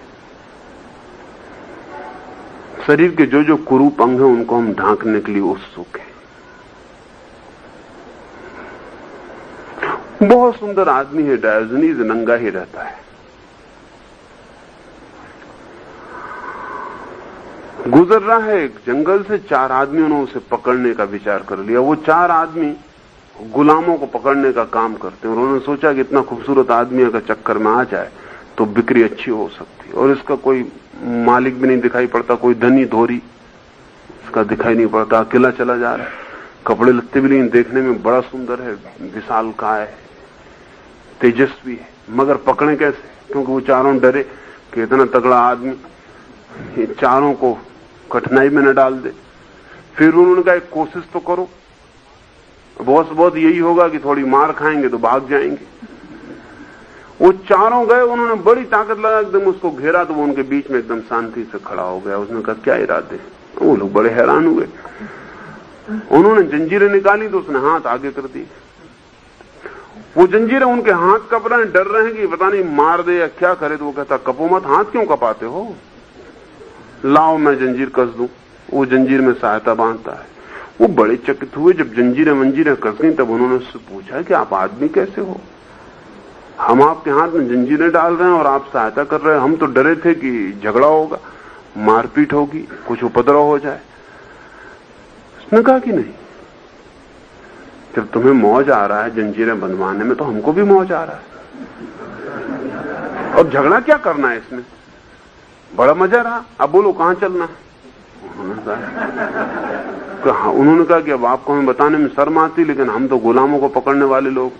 शरीर के जो जो कुरूप अंग हैं उनको हम ढांकने के लिए उत्सुक हैं। बहुत सुंदर आदमी है डायोजनीज, नंगा ही रहता है। गुजर रहा है एक जंगल से, 4 आदमियों ने उसे पकड़ने का विचार कर लिया। वो 4 आदमी गुलामों को पकड़ने का काम करते हैं। उन्होंने सोचा कि इतना खूबसूरत आदमी अगर चक्कर में आ जाए तो बिक्री अच्छी हो सकती है। और इसका कोई मालिक भी नहीं दिखाई पड़ता, कोई धनी धोरी इसका दिखाई नहीं पड़ता, अकेला चला जा रहा है। कपड़े लत्ते भी नहीं, देखने में बड़ा सुंदर है, विशालकाय है, तेजस्वी है, मगर पकड़े कैसे? क्योंकि वो चारों डरे कि इतना तगड़ा आदमी चारों को कठिनाई में न डाल दे। फिर उन्होंने कहा एक कोशिश तो करो, बहुत यही होगा कि थोड़ी मार खाएंगे तो भाग जाएंगे। वो चारों गए, उन्होंने बड़ी ताकत लगा एकदम उसको घेरा, तो वो उनके बीच में एकदम शांति से खड़ा हो गया। उसने कहा क्या इरादे? वो लोग बड़े हैरान हुए। उन्होंने जंजीरें निकाली तो उसने हाथ आगे कर दी। वो जंजीरें उनके हाथ कप रहे हैं, डर रहे हैं कि पता नहीं मार दे या क्या करे। तो वो कहता कपो मत, हाथ क्यों कपाते हो, लाओ मैं जंजीर कस दूं। वो जंजीर में सहायता बांधता है। वो बड़े चकित हुए जब जंजीरें कस गई। तब उन्होंने उससे पूछा कि आप आदमी कैसे हो? हम आपके हाथ में जंजीरें डाल रहे हैं और आप सहायता कर रहे हैं। हम तो डरे थे कि झगड़ा होगा, मारपीट होगी, कुछ उपद्रव हो जाए। उसने कहा कि नहीं, जब तुम्हें मौज आ रहा है जंजीरें बंधवाने में तो हमको भी मौज आ रहा है। और झगड़ा क्या करना है इसमें, बड़ा मजा रहा। अब बोलो कहां चलना है? उन्होंने कहा कि अब आपको हमें बताने में शर्म आती, लेकिन हम तो गुलामों को पकड़ने वाले लोग,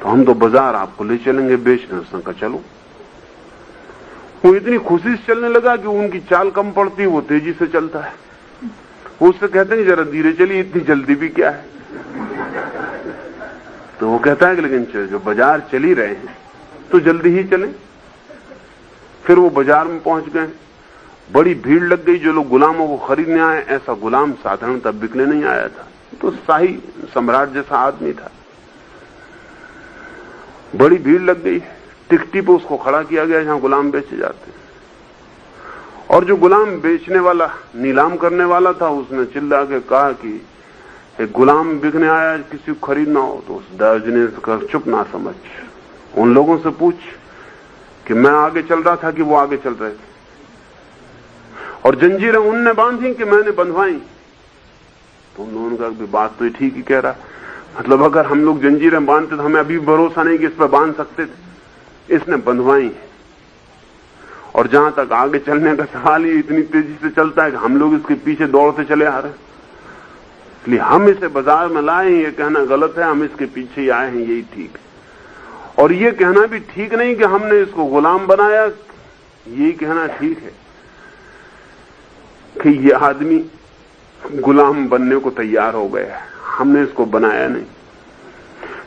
तो हम तो बाजार आपको ले चलेंगे बेचने। उसने कहा चलो। वो इतनी खुशी से चलने लगा कि उनकी चाल कम पड़ती, वो तेजी से चलता है। वो उससे कहते हैं जरा धीरे चलिए, इतनी जल्दी भी क्या है? तो वो कहता है कि लेकिन जो बाजार चल ही रहे हैं तो जल्दी ही चलें। फिर वो बाजार में पहुंच गए, बड़ी भीड़ लग गई। जो लोग गुलामों को खरीदने आए, ऐसा गुलाम साधारण तब बिकने नहीं आया था, तो शाही सम्राट जैसा आदमी था। बड़ी भीड़ लग गई, टिकटी पे उसको खड़ा किया गया जहां गुलाम बेचे जाते हैं। और जो गुलाम बेचने वाला, नीलाम करने वाला था, उसने चिल्ला के कहा कि एक गुलाम बिकने आया, किसी को खरीदना हो। तो उस दर्ज ने कहा चुप ना समझ, उन लोगों से पूछ कि मैं आगे चल रहा था कि वो आगे चल रहे थे, और जंजीरें उनने बांधी कि मैंने बंधवाई। तो उन लोगों का भी बात तो ठीक ही कह रहा, मतलब अगर हम लोग जंजीरें बांधते तो हमें अभी भरोसा नहीं कि इस पर बांध सकते थे, इसने बंधवाई। और जहां तक आगे चलने का सवाल, ही इतनी तेजी से चलता है कि हम लोग इसके पीछे दौड़ते चले आ रहे हैं। इसलिए हम इसे बाजार में लाए हैं, ये कहना गलत है, हम इसके पीछे ही आए हैं, यही ठीक है। और ये कहना भी ठीक नहीं कि हमने इसको गुलाम बनाया, यही कहना ठीक है कि ये आदमी गुलाम बनने को तैयार हो गया है, हमने इसको बनाया नहीं।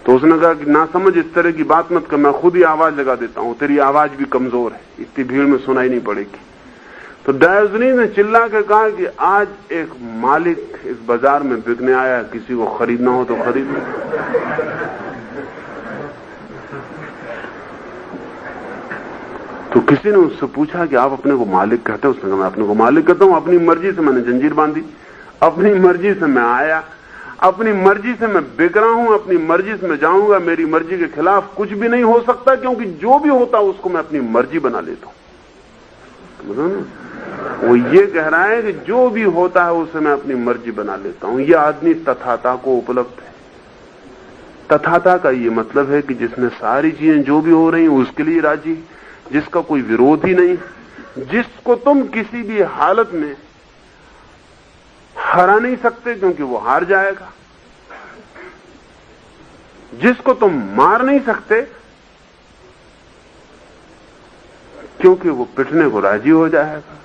तो उसने कहा कि ना समझ, इस तरह की बात मत कर, मैं खुद ही आवाज लगा देता हूं, तेरी आवाज भी कमजोर है, इतनी भीड़ में सुनाई नहीं पड़ेगी। तो डायोजनीस ने चिल्ला के कहा कि आज एक मालिक इस बाजार में बिकने आया, किसी को खरीदना हो तो खरीद लो। तो किसी ने उससे पूछा कि आप अपने को मालिक कहते हो? उसने कहा मैं अपने को मालिक कहता हूं, अपनी मर्जी से मैंने जंजीर बांधी, अपनी मर्जी से मैं आया, अपनी मर्जी से मैं बिक रहा हूं, अपनी मर्जी से मैं जाऊंगा, मेरी मर्जी के खिलाफ कुछ भी नहीं हो सकता, क्योंकि जो भी होता उसको मैं अपनी मर्जी बना लेता हूं। वो ये कह रहा है कि जो भी होता है उसे मैं अपनी मर्जी बना लेता हूं। यह आदमी तथाता को उपलब्ध है। तथाता का ये मतलब है कि जिसने सारी चीजें जो भी हो रही हैं उसके लिए राजी, जिसका कोई विरोध ही नहीं, जिसको तुम किसी भी हालत में हरा नहीं सकते क्योंकि वो हार जाएगा, जिसको तुम मार नहीं सकते क्योंकि वो पिटने को राजी हो जाएगा,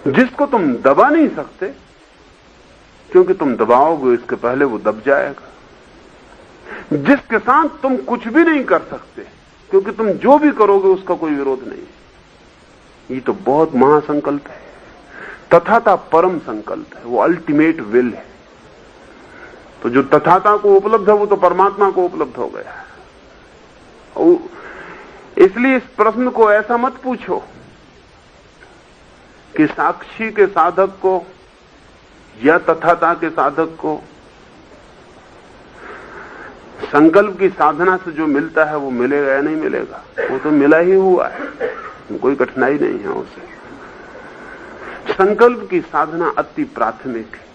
जिसको तुम दबा नहीं सकते क्योंकि तुम दबाओगे इसके पहले वो दब जाएगा, जिसके साथ तुम कुछ भी नहीं कर सकते क्योंकि तुम जो भी करोगे उसका कोई विरोध नहीं। ये तो बहुत महासंकल्प है। तथाता परम संकल्प है, वो अल्टीमेट विल है। तो जो तथाता को उपलब्ध है वो तो परमात्मा को उपलब्ध हो गया है। इसलिए इस प्रश्न को ऐसा मत पूछो कि साक्षी के साधक को या तथाता के साधक को संकल्प की साधना से जो मिलता है वो मिलेगा या नहीं मिलेगा, वो तो मिला ही हुआ है, कोई कठिनाई नहीं है उसे। संकल्प की साधना अति प्राथमिक है,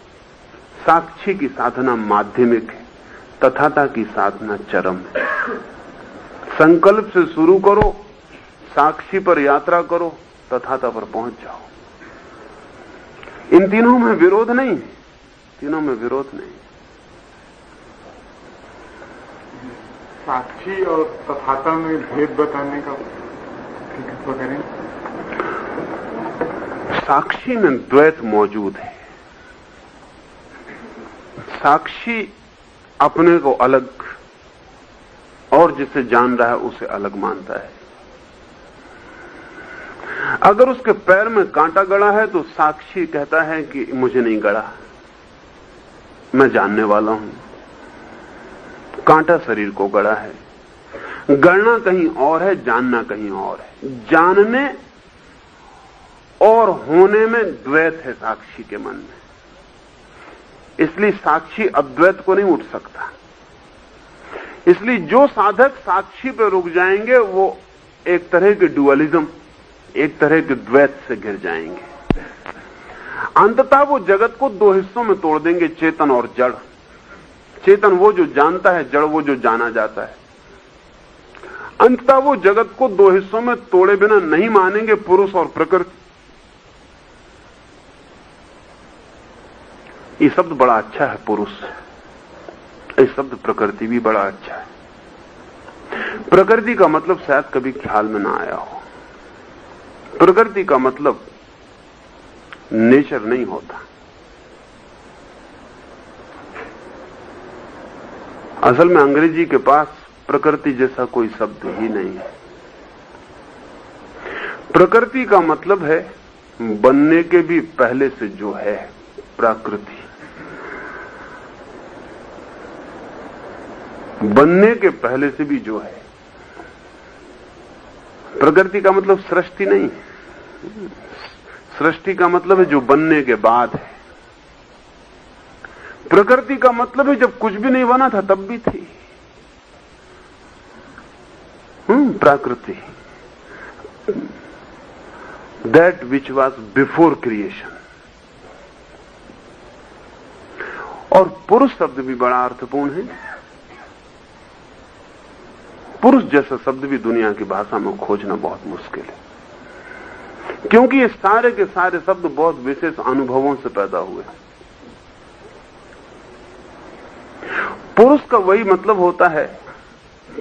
साक्षी की साधना माध्यमिक है, तथाता की साधना चरम है। संकल्प से शुरू करो, साक्षी पर यात्रा करो, तथाता पर पहुंच जाओ। इन तीनों में विरोध नहीं, तीनों में विरोध नहीं। साक्षी और तथाता में भेद बताने का कृपा करें। साक्षी में द्वैत मौजूद है। साक्षी अपने को अलग और जिसे जान रहा है उसे अलग मानता है। अगर उसके पैर में कांटा गड़ा है तो साक्षी कहता है कि मुझे नहीं गड़ा, मैं जानने वाला हूं। कांटा शरीर को गड़ा है। गड़ना कहीं और है, जानना कहीं और है। जानने और होने में द्वैत है साक्षी के मन में, इसलिए साक्षी अद्वैत को नहीं उठ सकता। इसलिए जो साधक साक्षी पर रुक जाएंगे वो एक तरह के डुअलिज्म, एक तरह के द्वैत से घिर जाएंगे। अंततः वो जगत को दो हिस्सों में तोड़ देंगे, चेतन और जड़। चेतन वो जो जानता है, जड़ वो जो जाना जाता है। अंततः वो जगत को दो हिस्सों में तोड़े बिना नहीं मानेंगे पुरुष और प्रकृति। ये शब्द बड़ा अच्छा है, पुरुष। ये शब्द प्रकृति भी बड़ा अच्छा है। प्रकृति का मतलब शायद कभी ख्याल में ना आया हो। प्रकृति का मतलब नेचर नहीं होता। असल में अंग्रेजी के पास प्रकृति जैसा कोई शब्द ही नहीं है। प्रकृति का मतलब है बनने के भी पहले से जो है, प्रकृति। बनने के पहले से भी जो है। प्रकृति का मतलब सृष्टि नहीं। सृष्टि का मतलब है जो बनने के बाद है। प्रकृति का मतलब है जब कुछ भी नहीं बना था तब भी थी। प्रकृति, that which was before creation. और पुरुष शब्द भी बड़ा अर्थपूर्ण है। पुरुष जैसा शब्द भी दुनिया की भाषा में खोजना बहुत मुश्किल है, क्योंकि ये सारे के सारे शब्द बहुत विशेष अनुभवों से पैदा हुए। पुरुष का वही मतलब होता है,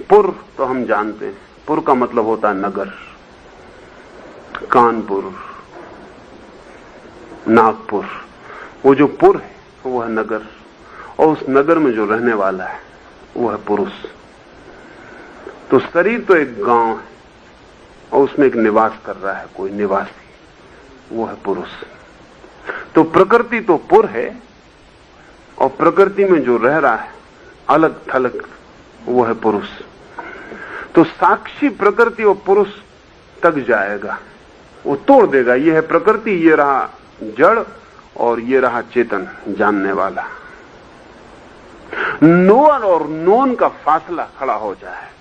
पुर तो हम जानते हैं, पुर का मतलब होता है नगर, कानपुर, नागपुर। वो जो पुर है वो है नगर, और उस नगर में जो रहने वाला है वो है पुरुष। तो शरीर तो एक गांव है और उसमें एक निवास कर रहा है कोई निवासी, वो है पुरुष। तो प्रकृति तो पुर है और प्रकृति में जो रह रहा है अलग थलग, वो है पुरुष। तो साक्षी प्रकृति और पुरुष तक जाएगा, वो तोड़ देगा। ये है प्रकृति, ये रहा जड़ और ये रहा चेतन, जानने वाला। नोअर और नोन का फासला खड़ा हो जाएगा।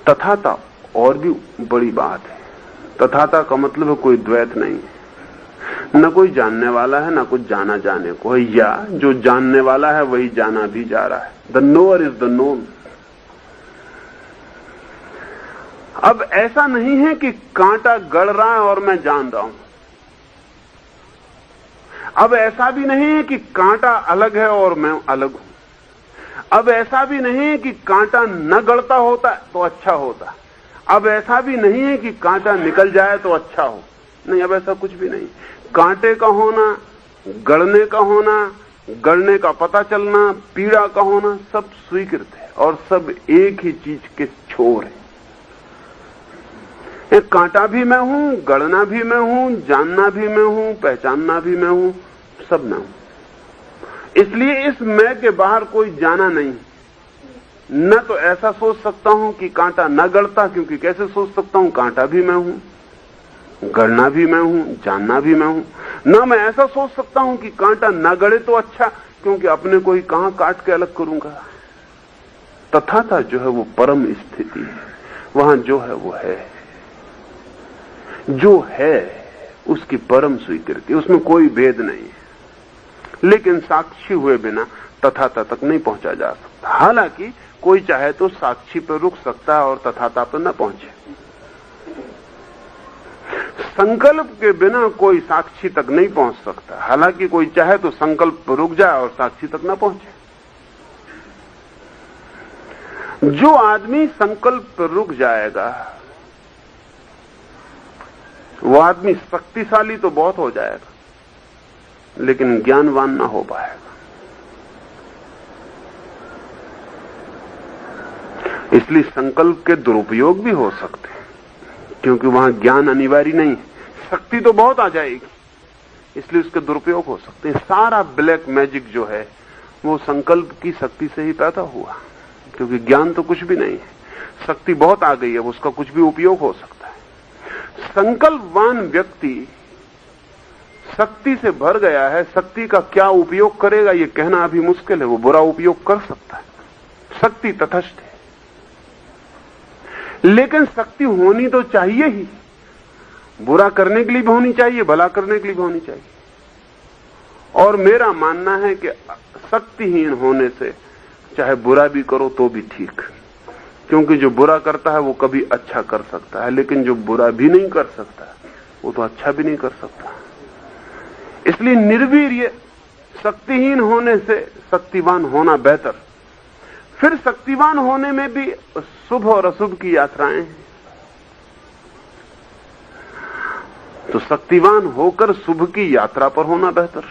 तथाता और भी बड़ी बात है। तथाता का मतलब है कोई द्वैत नहीं है, न कोई जानने वाला है, न कुछ जाना जाने को है, या जो जानने वाला है वही जाना भी जा रहा है। The knower is the known. अब ऐसा नहीं है कि कांटा गड़ रहा है और मैं जान रहा हूं। अब ऐसा भी नहीं है कि कांटा अलग है और मैं अलग हूं। अब ऐसा भी नहीं है कि कांटा न गड़ता होता तो अच्छा होता। अब ऐसा भी नहीं है कि कांटा निकल जाए तो अच्छा हो। नहीं, अब ऐसा कुछ भी नहीं। कांटे का होना, गड़ने का होना, गड़ने का पता चलना, पीड़ा का होना, सब स्वीकृत है और सब एक ही चीज के छोर है। एक कांटा भी मैं हूं, गड़ना भी मैं हूं, जानना भी मैं हूं, पहचानना भी मैं हूं, सब मैं हूं। इसलिए इस मैं के बाहर कोई जाना नहीं। न तो ऐसा सोच सकता हूं कि कांटा न गड़ता, क्योंकि कैसे सोच सकता हूं, कांटा भी मैं हूं, गड़ना भी मैं हूं, जानना भी मैं हूं। न मैं ऐसा सोच सकता हूं कि कांटा न गड़े तो अच्छा, क्योंकि अपने को ही कहां काट के अलग करूंगा। तथाता जो है वो परम स्थिति है, वहां जो है वो है। जो है उसकी परम स्वीकृति, उसमें कोई भेद नहीं है। लेकिन साक्षी हुए बिना तथाता तक नहीं पहुंचा जा सकता। हालांकि कोई चाहे तो साक्षी पर रुक सकता है और तथाता पर न पहुंचे। संकल्प के बिना कोई साक्षी तक नहीं पहुंच सकता। हालांकि कोई चाहे तो संकल्प पर रुक जाए और साक्षी तक न पहुंचे। जो आदमी संकल्प पर रुक जाएगा वो आदमी शक्तिशाली तो बहुत हो जाएगा, लेकिन ज्ञानवान ना हो पाएगा। इसलिए संकल्प के दुरुपयोग भी हो सकते हैं, क्योंकि वहां ज्ञान अनिवार्य नहीं है। शक्ति तो बहुत आ जाएगी, इसलिए उसके दुरुपयोग हो सकते हैं। सारा ब्लैक मैजिक जो है वो संकल्प की शक्ति से ही पैदा हुआ, क्योंकि ज्ञान तो कुछ भी नहीं है, शक्ति बहुत आ गई है, उसका कुछ भी उपयोग हो सकता है। संकल्पवान व्यक्ति शक्ति से भर गया है, शक्ति का क्या उपयोग करेगा ये कहना अभी मुश्किल है। वो बुरा उपयोग कर सकता है, शक्ति तटस्थ है, लेकिन शक्ति होनी तो चाहिए ही। बुरा करने के लिए भी होनी चाहिए, भला करने के लिए भी होनी चाहिए। और मेरा मानना है कि शक्तिहीन होने से चाहे बुरा भी करो तो भी ठीक, क्योंकि जो बुरा करता है वो कभी अच्छा कर सकता है, लेकिन जो बुरा भी नहीं कर सकता वो तो अच्छा भी नहीं कर सकता। इसलिए निर्वीर्य शक्तिहीन होने से शक्तिवान होना बेहतर। फिर शक्तिवान होने में भी शुभ और अशुभ की यात्राएं हैं, तो शक्तिवान होकर शुभ की यात्रा पर होना बेहतर।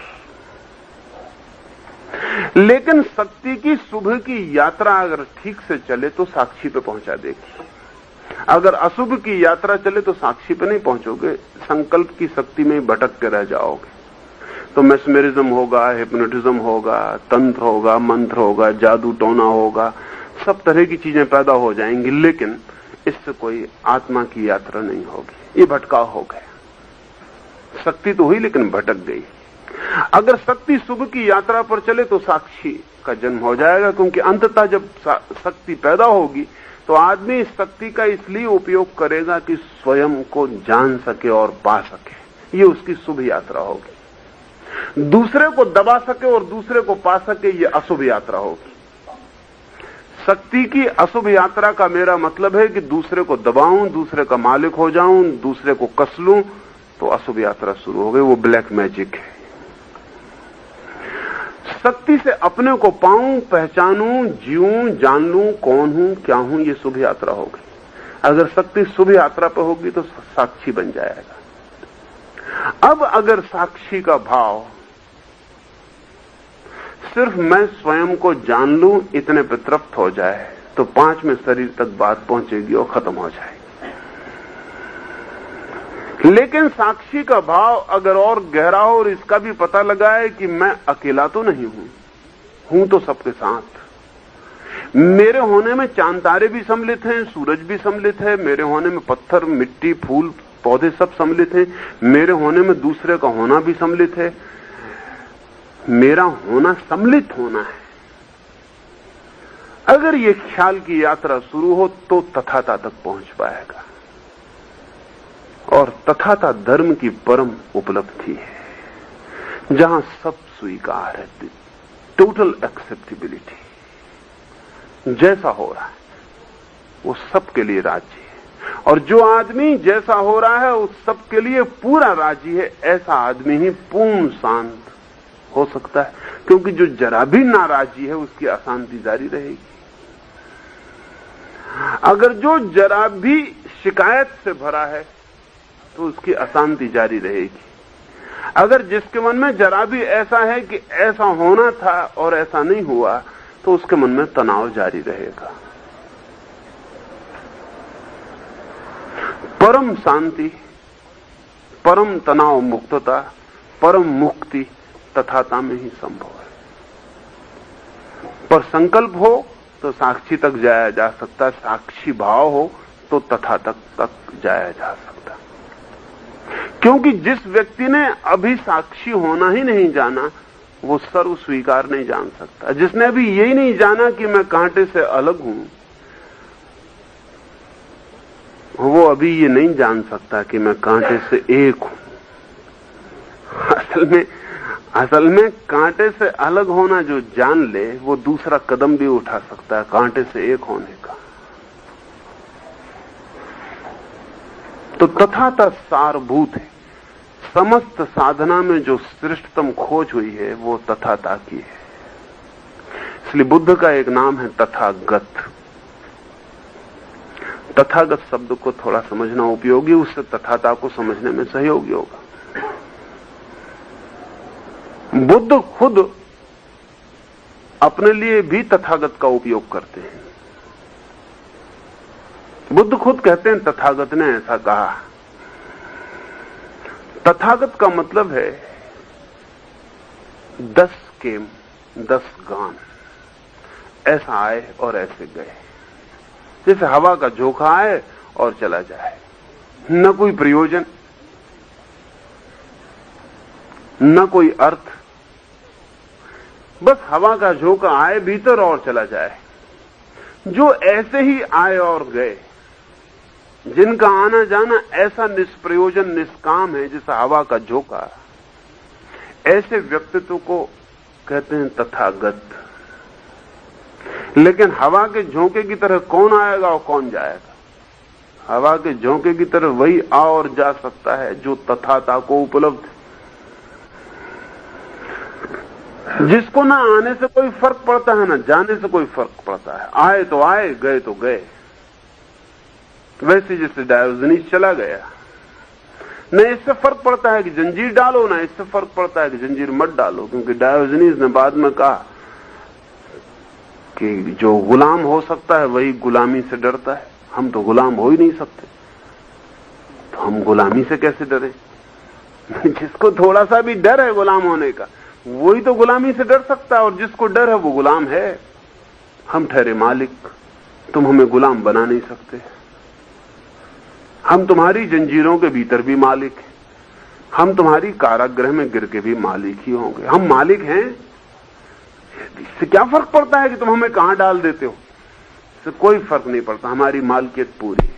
लेकिन शक्ति की शुभ की यात्रा अगर ठीक से चले तो साक्षी पे पहुंचा देगी। अगर अशुभ की यात्रा चले तो साक्षी पे नहीं पहुंचोगे, संकल्प की शक्ति में भटक के रह जाओगे। तो मेस्मेरिज्म होगा, हिप्नोटिज्म होगा, तंत्र होगा, मंत्र होगा, जादू टोना होगा, सब तरह की चीजें पैदा हो जाएंगी, लेकिन इससे कोई आत्मा की यात्रा नहीं होगी। ये भटकाव हो गया। शक्ति तो हुई लेकिन भटक गई। अगर शक्ति शुभ की यात्रा पर चले तो साक्षी का जन्म हो जाएगा, क्योंकि अंततः जब शक्ति पैदा होगी तो आदमी इस शक्ति का इसलिए उपयोग करेगा कि स्वयं को जान सके और पा सके। ये उसकी शुभ यात्रा होगी। दूसरे को दबा सके और दूसरे को पा सके, ये अशुभ यात्रा होगी। शक्ति की अशुभ यात्रा का मेरा मतलब है कि दूसरे को दबाऊं, दूसरे का मालिक हो जाऊं, दूसरे को कस लूं, तो अशुभ यात्रा शुरू हो गई। वो ब्लैक मैजिक है। शक्ति से अपने को पाऊं, पहचानूं, जीऊं, जान लूं कौन हूं, क्या हूं, ये शुभ यात्रा होगी। अगर शक्ति शुभ यात्रा पर होगी तो साक्षी बन जाएगा। अब अगर साक्षी का भाव सिर्फ मैं स्वयं को जान लूं इतने पे तृप्त हो जाए तो 5वें शरीर तक बात पहुंचेगी और खत्म हो जाएगी। लेकिन साक्षी का भाव अगर और गहरा हो और इसका भी पता लगा है कि मैं अकेला तो नहीं हूं तो सबके साथ। मेरे होने में चांद तारे भी सम्मिलित हैं, सूरज भी सम्मिलित है, मेरे होने में पत्थर, मिट्टी, फूल, पौधे सब सम्मिलित हैं, मेरे होने में दूसरे का होना भी सम्मिलित है। मेरा होना सम्मिलित होना है। अगर ये ख्याल की यात्रा शुरू हो तो तथाता तक पहुंच पाएगा, और तथाता धर्म की परम उपलब्धि है, जहां सब स्वीकार है, टोटल एक्सेप्टेबिलिटी। जैसा हो रहा है वो सबके लिए राजी है, और जो आदमी जैसा हो रहा है उस सबके लिए पूरा राजी है, ऐसा आदमी ही पूर्ण शांत हो सकता है। क्योंकि जो जरा भी नाराजी है उसकी अशांति जारी रहेगी। अगर जो जरा भी शिकायत से भरा है तो उसकी अशांति जारी रहेगी। अगर जिसके मन में जरा भी ऐसा है कि ऐसा होना था और ऐसा नहीं हुआ तो उसके मन में तनाव जारी रहेगा। परम शांति, परम तनाव मुक्तता, परम मुक्ति तथाता में ही संभव है। पर संकल्प हो तो साक्षी तक जाया जा सकता है, साक्षी भाव हो तो तथा तक जाया जा सकता। क्योंकि जिस व्यक्ति ने अभी साक्षी होना ही नहीं जाना वो सर्व स्वीकार नहीं जान सकता। जिसने अभी यही नहीं जाना कि मैं कांटे से अलग हूं, वो अभी ये नहीं जान सकता कि मैं कांटे से एक हूं। असल में असल में कांटे से अलग होना जो जान ले वो दूसरा कदम भी उठा सकता है कांटे से एक होने का। तो तथाता सारभूत है। समस्त साधना में जो श्रेष्ठतम खोज हुई है वो तथाता की है। इसलिए बुद्ध का एक नाम है तथागत। तथागत शब्द को थोड़ा समझना उपयोगी, उससे तथाता को समझने में सहयोगी होगा। बुद्ध खुद अपने लिए भी तथागत का उपयोग करते हैं। बुद्ध खुद कहते हैं तथागत ने ऐसा कहा। तथागत का मतलब है 10 केम 10 गान, ऐसा आए और ऐसे गए। जैसे हवा का झोंका आए और चला जाए, न कोई प्रयोजन, न कोई अर्थ, बस हवा का झोंका आए भीतर और चला जाए। जो ऐसे ही आए और गए, जिनका आना जाना ऐसा निष्प्रयोजन निष्काम है जैसा हवा का झोंका, ऐसे व्यक्तित्व को कहते हैं तथागत। लेकिन हवा के झोंके की तरह कौन आएगा और कौन जाएगा? हवा के झोंके की तरह वही आ और जा सकता है जो तथाता को उपलब्ध है, जिसको ना आने से कोई फर्क पड़ता है ना जाने से कोई फर्क पड़ता है। आए तो आए, गए तो गए। वैसे जैसे डायोजनीस चला गया, न इससे फर्क पड़ता है कि जंजीर डालो, ना इससे फर्क पड़ता है कि जंजीर मत डालो, क्योंकि डायोजनीस ने बाद में कहा कि जो गुलाम हो सकता है वही गुलामी से डरता है। हम तो गुलाम हो ही नहीं सकते, तो हम गुलामी से कैसे डरे? जिसको थोड़ा सा भी डर है गुलाम होने का, वही तो गुलामी से डर सकता है, और जिसको डर है वो गुलाम है। हम ठहरे मालिक, तुम हमें गुलाम बना नहीं सकते। हम तुम्हारी जंजीरों के भीतर भी मालिक हैं, हम तुम्हारी कारागृह में गिर के भी मालिक ही होंगे। हम मालिक हैं, इससे क्या फर्क पड़ता है कि तुम हमें कहां डाल देते हो? इससे कोई फर्क नहीं पड़ता, हमारी मालकियत पूरी है।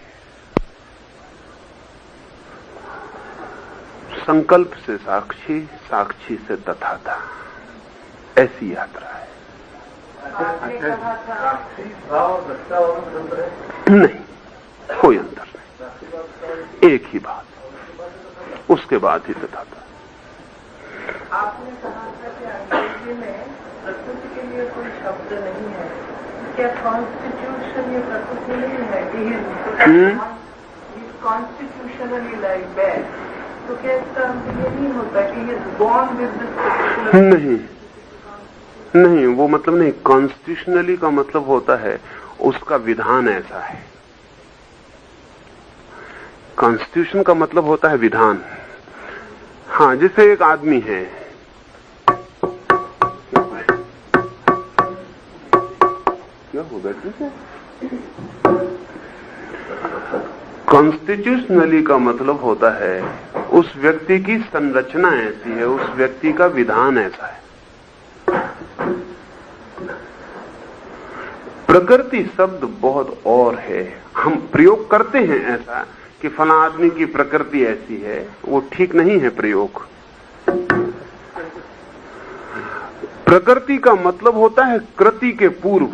संकल्प से साक्षी, साक्षी से तथाता, ऐसी यात्रा है। आपने कहा था नहीं, कोई अंतर नहीं, एक ही बात, उसके बाद ही तथाता। आपने कहा था कि अंग्रेजी में प्रकृति के लिए कोई शब्द नहीं है। क्या कॉन्स्टिट्यूशन ये प्रकृति नहीं है? कॉन्स्टिट्यूशनली लाइक दैट, तो क्या इसका ये नहीं होता कि ये बॉर्न विद दिस पर्टिकुलर? नहीं, वो मतलब नहीं। कॉन्स्टिट्यूशनली का मतलब होता है उसका विधान ऐसा है। कॉन्स्टिट्यूशन का मतलब होता है विधान। हाँ, जैसे एक आदमी है, क्या हो गया? कॉन्स्टिट्यूशनली का मतलब होता है उस व्यक्ति की संरचना ऐसी है, उस व्यक्ति का विधान ऐसा है। प्रकृति शब्द बहुत और है, हम प्रयोग करते हैं ऐसा कि फला आदमी की प्रकृति ऐसी है, वो ठीक नहीं है प्रयोग। प्रकृति का मतलब होता है कृति के पूर्व।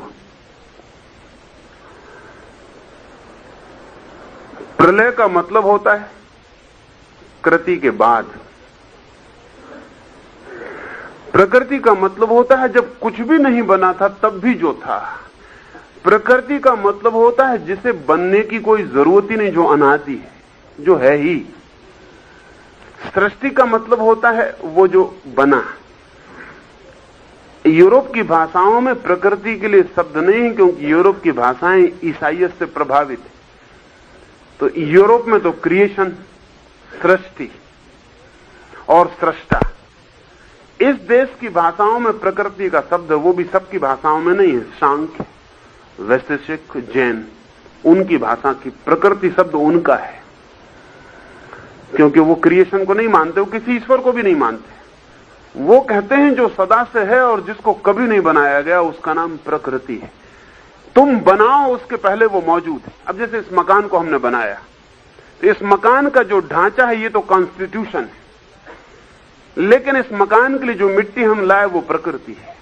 प्रलय का मतलब होता है कृति के बाद। प्रकृति का मतलब होता है जब कुछ भी नहीं बना था तब भी जो था। प्रकृति का मतलब होता है जिसे बनने की कोई जरूरत ही नहीं, जो अनादि है, जो है ही। सृष्टि का मतलब होता है वो जो बना। यूरोप की भाषाओं में प्रकृति के लिए शब्द नहीं है, क्योंकि यूरोप की भाषाएं ईसाइयत से प्रभावित है। तो यूरोप में तो क्रिएशन, सृष्टि और सृष्टा। इस देश की भाषाओं में प्रकृति का शब्द, वो भी सबकी भाषाओं में नहीं है। सांख्य, वैशेषिक, जैन, उनकी भाषा की प्रकृति शब्द उनका है, क्योंकि वो क्रिएशन को नहीं मानते, वो किसी ईश्वर को भी नहीं मानते। वो कहते हैं जो सदा से है और जिसको कभी नहीं बनाया गया, उसका नाम प्रकृति है। तुम बनाओ, उसके पहले वो मौजूद है। अब जैसे इस मकान को हमने बनाया, तो इस मकान का जो ढांचा है ये तो कॉन्स्टिट्यूशन है। लेकिन इस मकान के लिए जो मिट्टी हम लाए वो प्रकृति है।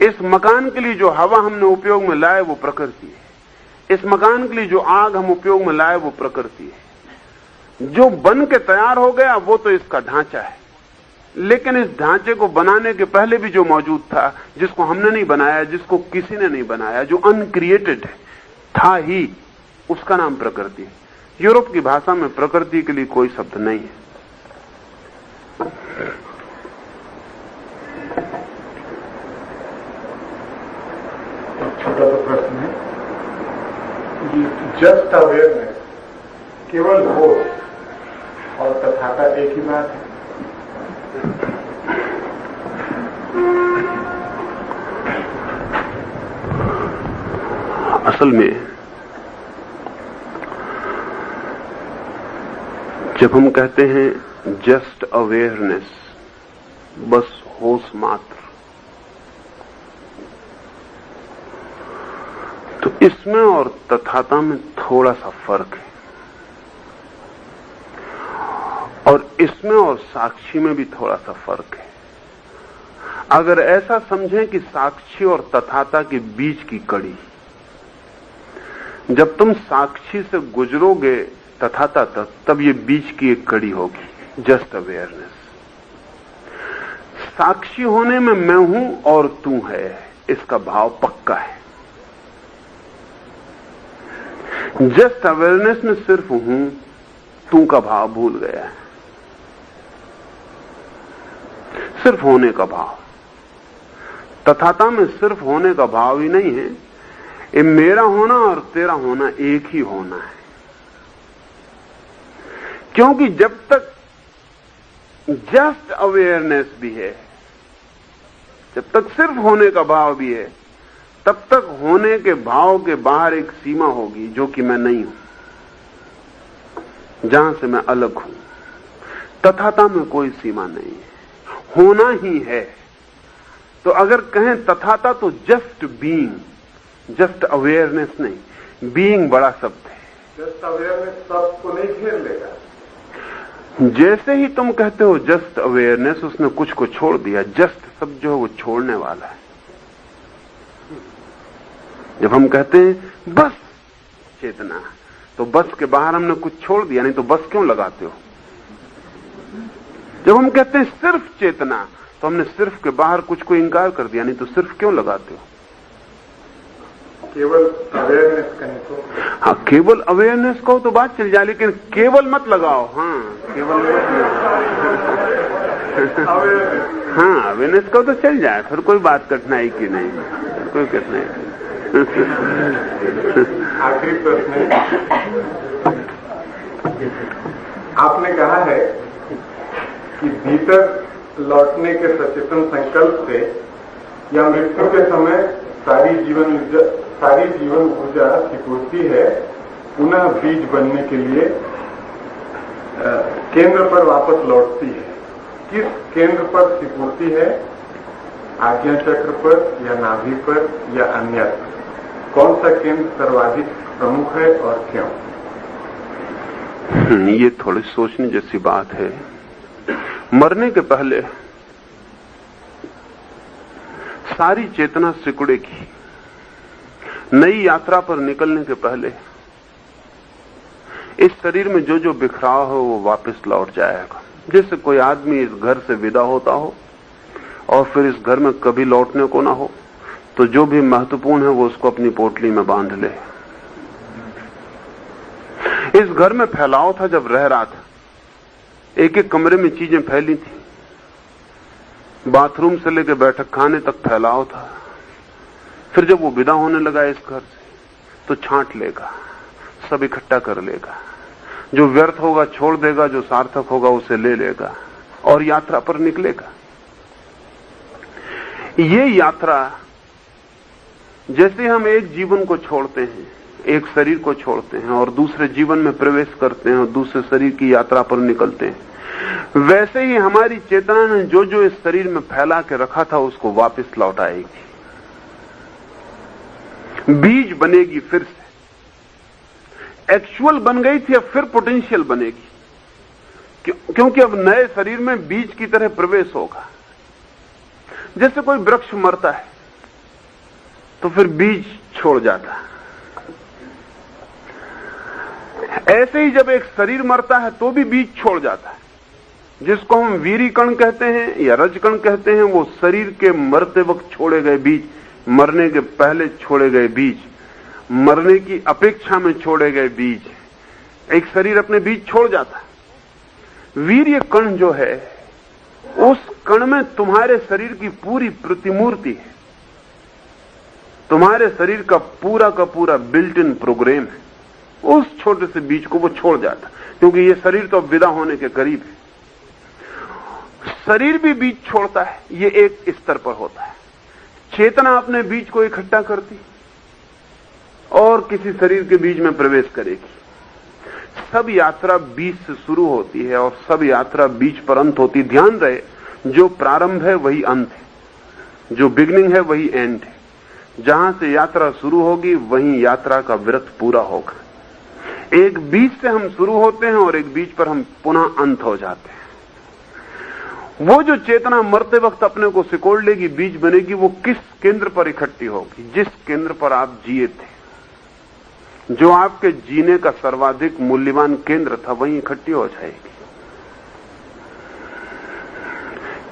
इस मकान के लिए जो हवा हमने उपयोग में लाए वो प्रकृति है। इस मकान के लिए जो आग हम उपयोग में लाए वो प्रकृति है। जो बन के तैयार हो गया वो तो इसका ढांचा है, लेकिन इस ढांचे को बनाने के पहले भी जो मौजूद था, जिसको हमने नहीं बनाया, जिसको किसी ने नहीं बनाया, जो अनक्रिएटेड था ही, उसका नाम प्रकृति है। यूरोप की भाषा में प्रकृति के लिए कोई शब्द नहीं है। छोटा सा प्रश्न है, जस्ट अवेयरनेस केवल होश और तथाता एक ही बात है? असल में जब हम कहते हैं जस्ट अवेयरनेस, बस होश मात्र, तो इसमें और तथाता में थोड़ा सा फर्क है, और इसमें और साक्षी में भी थोड़ा सा फर्क है। अगर ऐसा समझें कि साक्षी और तथाता के बीच की कड़ी, जब तुम साक्षी से गुजरोगे तथाता तक, तब ये बीच की एक कड़ी होगी, जस्ट अवेयरनेस। साक्षी होने में मैं हूं और तू है, इसका भाव पक्का है। जस्ट अवेयरनेस में सिर्फ हूं, तू का भाव भूल गया है, सिर्फ होने का भाव। तथाता में सिर्फ होने का भाव ही नहीं है, ये मेरा होना और तेरा होना एक ही होना है। क्योंकि जब तक जस्ट अवेयरनेस भी है, जब तक सिर्फ होने का भाव भी है, तब तक होने के भाव के बाहर एक सीमा होगी जो कि मैं नहीं हूं, जहां से मैं अलग हूं। तथाता में कोई सीमा नहीं है, होना ही है। तो अगर कहें तथाता तो जस्ट बीइंग, जस्ट अवेयरनेस नहीं, बीइंग बड़ा शब्द है। जस्ट अवेयरनेस सबको नहीं घेर लेगा। जैसे ही तुम कहते हो जस्ट अवेयरनेस, उसने कुछ को छोड़ दिया। जस्ट शब्द जो है वो छोड़ने वाला है। जब हम कहते हैं बस चेतना, तो बस के बाहर हमने कुछ छोड़ दिया, नहीं तो बस क्यों लगाते हो? जब हम कहते हैं सिर्फ चेतना, तो हमने सिर्फ के बाहर कुछ को इंकार कर दिया, नहीं तो सिर्फ क्यों लगाते हो? केवल अवेयरनेस कहें तो? हाँ, केवल अवेयरनेस कहो तो बात चल जाए, लेकिन केवल मत लगाओ। हाँ, केवल हाँ, अवेयरनेस कहो तो चल जाए, फिर कोई बात कठिनाई की नहीं, कोई कठिनाई। आखिरी प्रश्न है, आपने कहा है कि भीतर लौटने के सचेतन संकल्प से या मृत्यु के समय सारी जीवन ऊर्जा सिकुड़ती है, पुनः बीज बनने के लिए केंद्र पर वापस लौटती है। किस केंद्र पर सिकुड़ती है? आज्ञा चक्र पर या नाभि पर या अन्यत्र? कौन सा केंद्र सर्वाधिक प्रमुख है और क्यों? ये थोड़ी सोचने जैसी बात है। मरने के पहले सारी चेतना सिकुड़ेगी। नई यात्रा पर निकलने के पहले इस शरीर में जो जो बिखराव हो वो वापस लौट जाएगा। जैसे कोई आदमी इस घर से विदा होता हो और फिर इस घर में कभी लौटने को ना हो, तो जो भी महत्वपूर्ण है वो उसको अपनी पोटली में बांध ले। इस घर में फैलाव था जब रह रहा था, एक एक कमरे में चीजें फैली थी, बाथरूम से लेकर बैठक खाने तक फैलाव था। फिर जब वो विदा होने लगा इस घर से, तो छांट लेगा, सब इकट्ठा कर लेगा, जो व्यर्थ होगा छोड़ देगा, जो सार्थक होगा उसे ले लेगा और यात्रा पर निकलेगा। ये यात्रा, जैसे हम एक जीवन को छोड़ते हैं, एक शरीर को छोड़ते हैं और दूसरे जीवन में प्रवेश करते हैं और दूसरे शरीर की यात्रा पर निकलते हैं, वैसे ही हमारी चेतना ने जो जो इस शरीर में फैला के रखा था उसको वापस लौटाएगी, बीज बनेगी। फिर से एक्चुअल बन गई थी, अब फिर पोटेंशियल बनेगी। क्योंकि अब नए शरीर में बीज की तरह प्रवेश होगा। जैसे कोई वृक्ष मरता है तो फिर बीज छोड़ जाता है, ऐसे ही जब एक शरीर मरता है तो भी बीज छोड़ जाता है। जिसको हम वीरी कण कहते हैं या रज कण कहते हैं, वो शरीर के मरते वक्त छोड़े गए बीज, मरने के पहले छोड़े गए बीज, मरने की अपेक्षा में छोड़े गए बीज। एक शरीर अपने बीज छोड़ जाता है। वीर्य कण जो है, उस कण में तुम्हारे शरीर की पूरी प्रतिमूर्ति है, तुम्हारे शरीर का पूरा बिल्ट इन प्रोग्राम है। उस छोटे से बीज को वो छोड़ जाता, क्योंकि ये शरीर तो अब विदा होने के करीब है। शरीर भी बीज छोड़ता है, ये एक स्तर पर होता है। चेतना अपने बीज को इकट्ठा करती और किसी शरीर के बीज में प्रवेश करेगी। सब यात्रा बीज से शुरू होती है और सब यात्रा बीज पर अंत होती। ध्यान रहे, जो प्रारंभ है वही अंत है, जो बिगनिंग है वही एंड है। जहां से यात्रा शुरू होगी वहीं यात्रा का व्रत पूरा होगा। एक बीज से हम शुरू होते हैं और एक बीज पर हम पुनः अंत हो जाते हैं। वो जो चेतना मरते वक्त अपने को सिकोड़ लेगी, बीज बनेगी, वो किस केंद्र पर इकट्ठी होगी? जिस केंद्र पर आप जिए थे, जो आपके जीने का सर्वाधिक मूल्यवान केंद्र था, वहीं इकट्ठी हो जाएगी।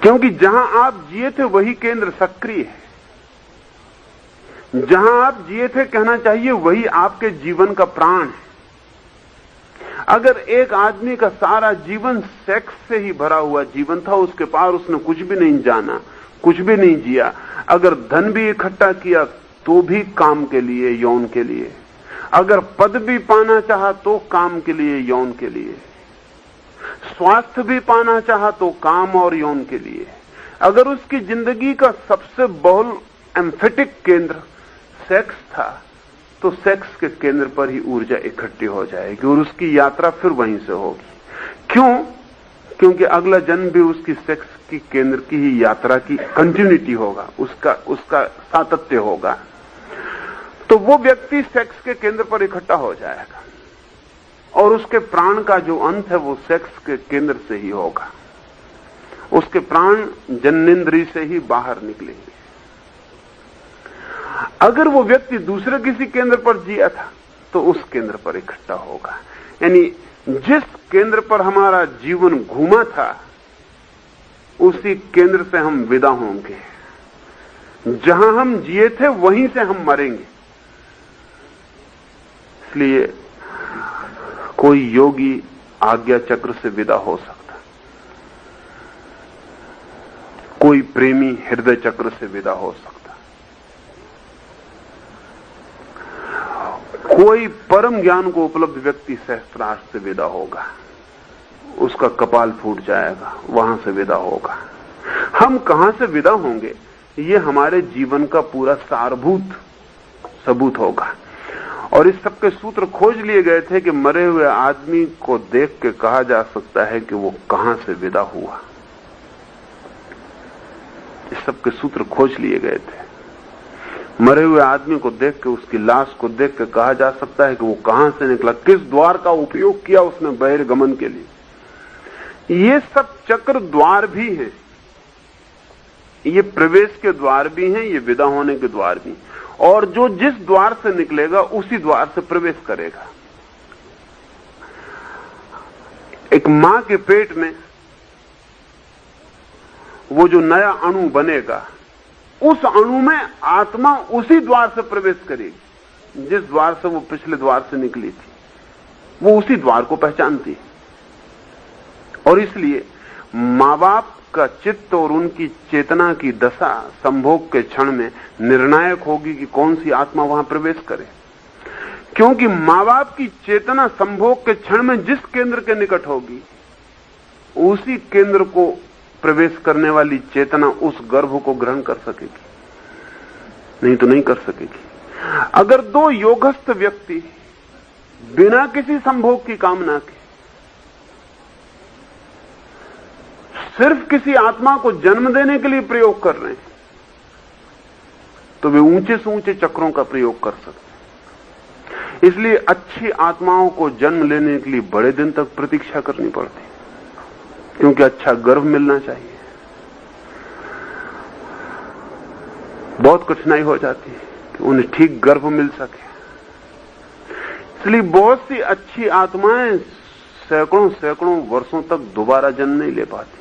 क्योंकि जहां आप जिए थे वही केंद्र सक्रिय है। जहां आप जिए थे, कहना चाहिए, वही आपके जीवन का प्राण है। अगर एक आदमी का सारा जीवन सेक्स से ही भरा हुआ जीवन था, उसके पार उसने कुछ भी नहीं जाना, कुछ भी नहीं जिया, अगर धन भी इकट्ठा किया तो भी काम के लिए, यौन के लिए, अगर पद भी पाना चाहा तो काम के लिए, यौन के लिए, स्वास्थ्य भी पाना चाहा तो काम और यौन के लिए, अगर उसकी जिंदगी का सबसे बहुल एम्फेटिक केंद्र सेक्स था, तो सेक्स के केंद्र पर ही ऊर्जा इकट्ठी हो जाएगी और उसकी यात्रा फिर वहीं से होगी। क्यों? क्योंकि अगला जन्म भी उसकी सेक्स की केंद्र की ही यात्रा की कंटिन्यूटी होगा, उसका सातत्य होगा। तो वो व्यक्ति सेक्स के केंद्र पर इकट्ठा हो जाएगा और उसके प्राण का जो अंत है वो सेक्स के केंद्र से ही होगा। उसके प्राण जन्नेन्द्रिय से ही बाहर निकलेंगे। अगर वो व्यक्ति दूसरे किसी केंद्र पर जिया था तो उस केंद्र पर इकट्ठा होगा। यानी जिस केंद्र पर हमारा जीवन घूमा था, उसी केंद्र से हम विदा होंगे। जहां हम जिए थे वहीं से हम मरेंगे। इसलिए कोई योगी आज्ञा चक्र से विदा हो सकता, कोई प्रेमी हृदय चक्र से विदा हो सकता, कोई परम ज्ञान को उपलब्ध व्यक्ति सहस्त्रार से विदा होगा, उसका कपाल फूट जाएगा, वहां से विदा होगा। हम कहां से विदा होंगे, ये हमारे जीवन का पूरा सारभूत सबूत होगा। और इस सबके सूत्र खोज लिए गए थे कि मरे हुए आदमी को देख के कहा जा सकता है कि वो कहां से विदा हुआ। इस सबके सूत्र खोज लिए गए थे। मरे हुए आदमी को देख के, उसकी लाश को देख के कहा जा सकता है कि वो कहां से निकला, किस द्वार का उपयोग किया उसने बहिर्गमन के लिए। ये सब चक्र द्वार भी हैं, ये प्रवेश के द्वार भी हैं, ये विदा होने के द्वार भी। और जो जिस द्वार से निकलेगा उसी द्वार से प्रवेश करेगा। एक मां के पेट में वो जो नया अणु बनेगा, उस अणु में आत्मा उसी द्वार से प्रवेश करेगी जिस द्वार से वो पिछले द्वार से निकली थी। वो उसी द्वार को पहचानती। और इसलिए मां बाप का चित्त और उनकी चेतना की दशा संभोग के क्षण में निर्णायक होगी कि कौन सी आत्मा वहां प्रवेश करे। क्योंकि मां बाप की चेतना संभोग के क्षण में जिस केंद्र के निकट होगी, उसी केंद्र को प्रवेश करने वाली चेतना उस गर्भ को ग्रहण कर सकेगी, नहीं तो नहीं कर सकेगी। अगर दो योगस्थ व्यक्ति बिना किसी संभोग की कामना के सिर्फ किसी आत्मा को जन्म देने के लिए प्रयोग कर रहे हैं, तो वे ऊंचे से ऊंचे चक्रों का प्रयोग कर सकते हैं। इसलिए अच्छी आत्माओं को जन्म लेने के लिए बड़े दिन तक प्रतीक्षा करनी पड़ती। क्योंकि अच्छा गर्भ मिलना चाहिए। बहुत कठिनाई हो जाती है कि उन्हें ठीक गर्भ मिल सके। इसलिए बहुत सी अच्छी आत्माएं सैकड़ों सैकड़ों वर्षों तक दोबारा जन्म नहीं ले पाती।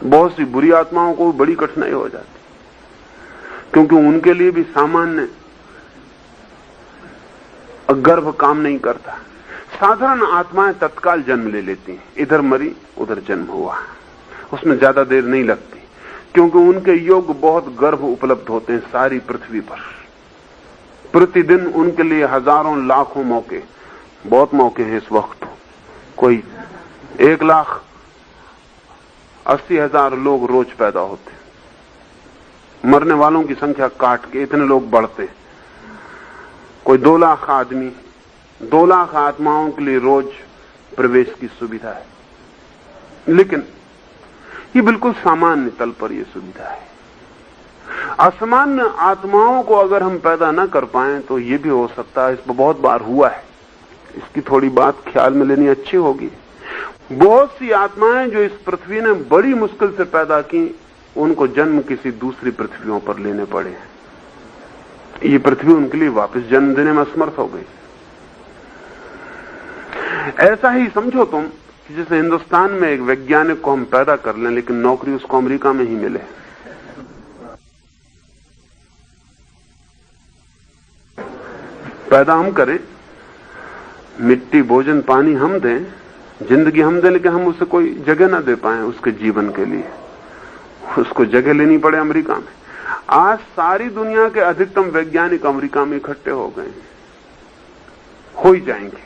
बहुत सी बुरी आत्माओं को बड़ी कठिनाई हो जाती, क्योंकि उनके लिए भी सामान्य गर्भ काम नहीं करता। साधारण आत्माएं तत्काल जन्म ले लेती हैं, इधर मरी उधर जन्म हुआ, उसमें ज्यादा देर नहीं लगती, क्योंकि उनके योग बहुत गर्भ उपलब्ध होते हैं सारी पृथ्वी पर। प्रतिदिन उनके लिए हजारों लाखों मौके, बहुत मौके हैं इस वक्त। कोई 1,80,000 लोग रोज पैदा होते, मरने वालों की संख्या काट के इतने लोग बढ़ते। कोई 2 लाख आदमी, 2 लाख आत्माओं के लिए रोज प्रवेश की सुविधा है। लेकिन ये बिल्कुल सामान्य तल पर यह सुविधा है। असामान्य आत्माओं को अगर हम पैदा न कर पाएं तो ये भी हो सकता है, इस पर बहुत बार हुआ है, इसकी थोड़ी बात ख्याल में लेनी अच्छी होगी। बहुत सी आत्माएं जो इस पृथ्वी ने बड़ी मुश्किल से पैदा की, उनको जन्म किसी दूसरी पृथ्वियों पर लेने पड़े। ये पृथ्वी उनके लिए वापस जन्म देने में असमर्थ हो गई। ऐसा ही समझो तुम कि जैसे हिंदुस्तान में एक वैज्ञानिक को हम पैदा कर लें, लेकिन नौकरी उसको अमेरिका में ही मिले। पैदा हम करें, मिट्टी भोजन पानी हम दें, जिंदगी हम दें, लेकिन हम उसे कोई जगह ना दे पाए उसके जीवन के लिए, उसको जगह लेनी पड़े अमेरिका में। आज सारी दुनिया के अधिकतम वैज्ञानिक अमेरिका में इकट्ठे हो गए, हो ही जाएंगे।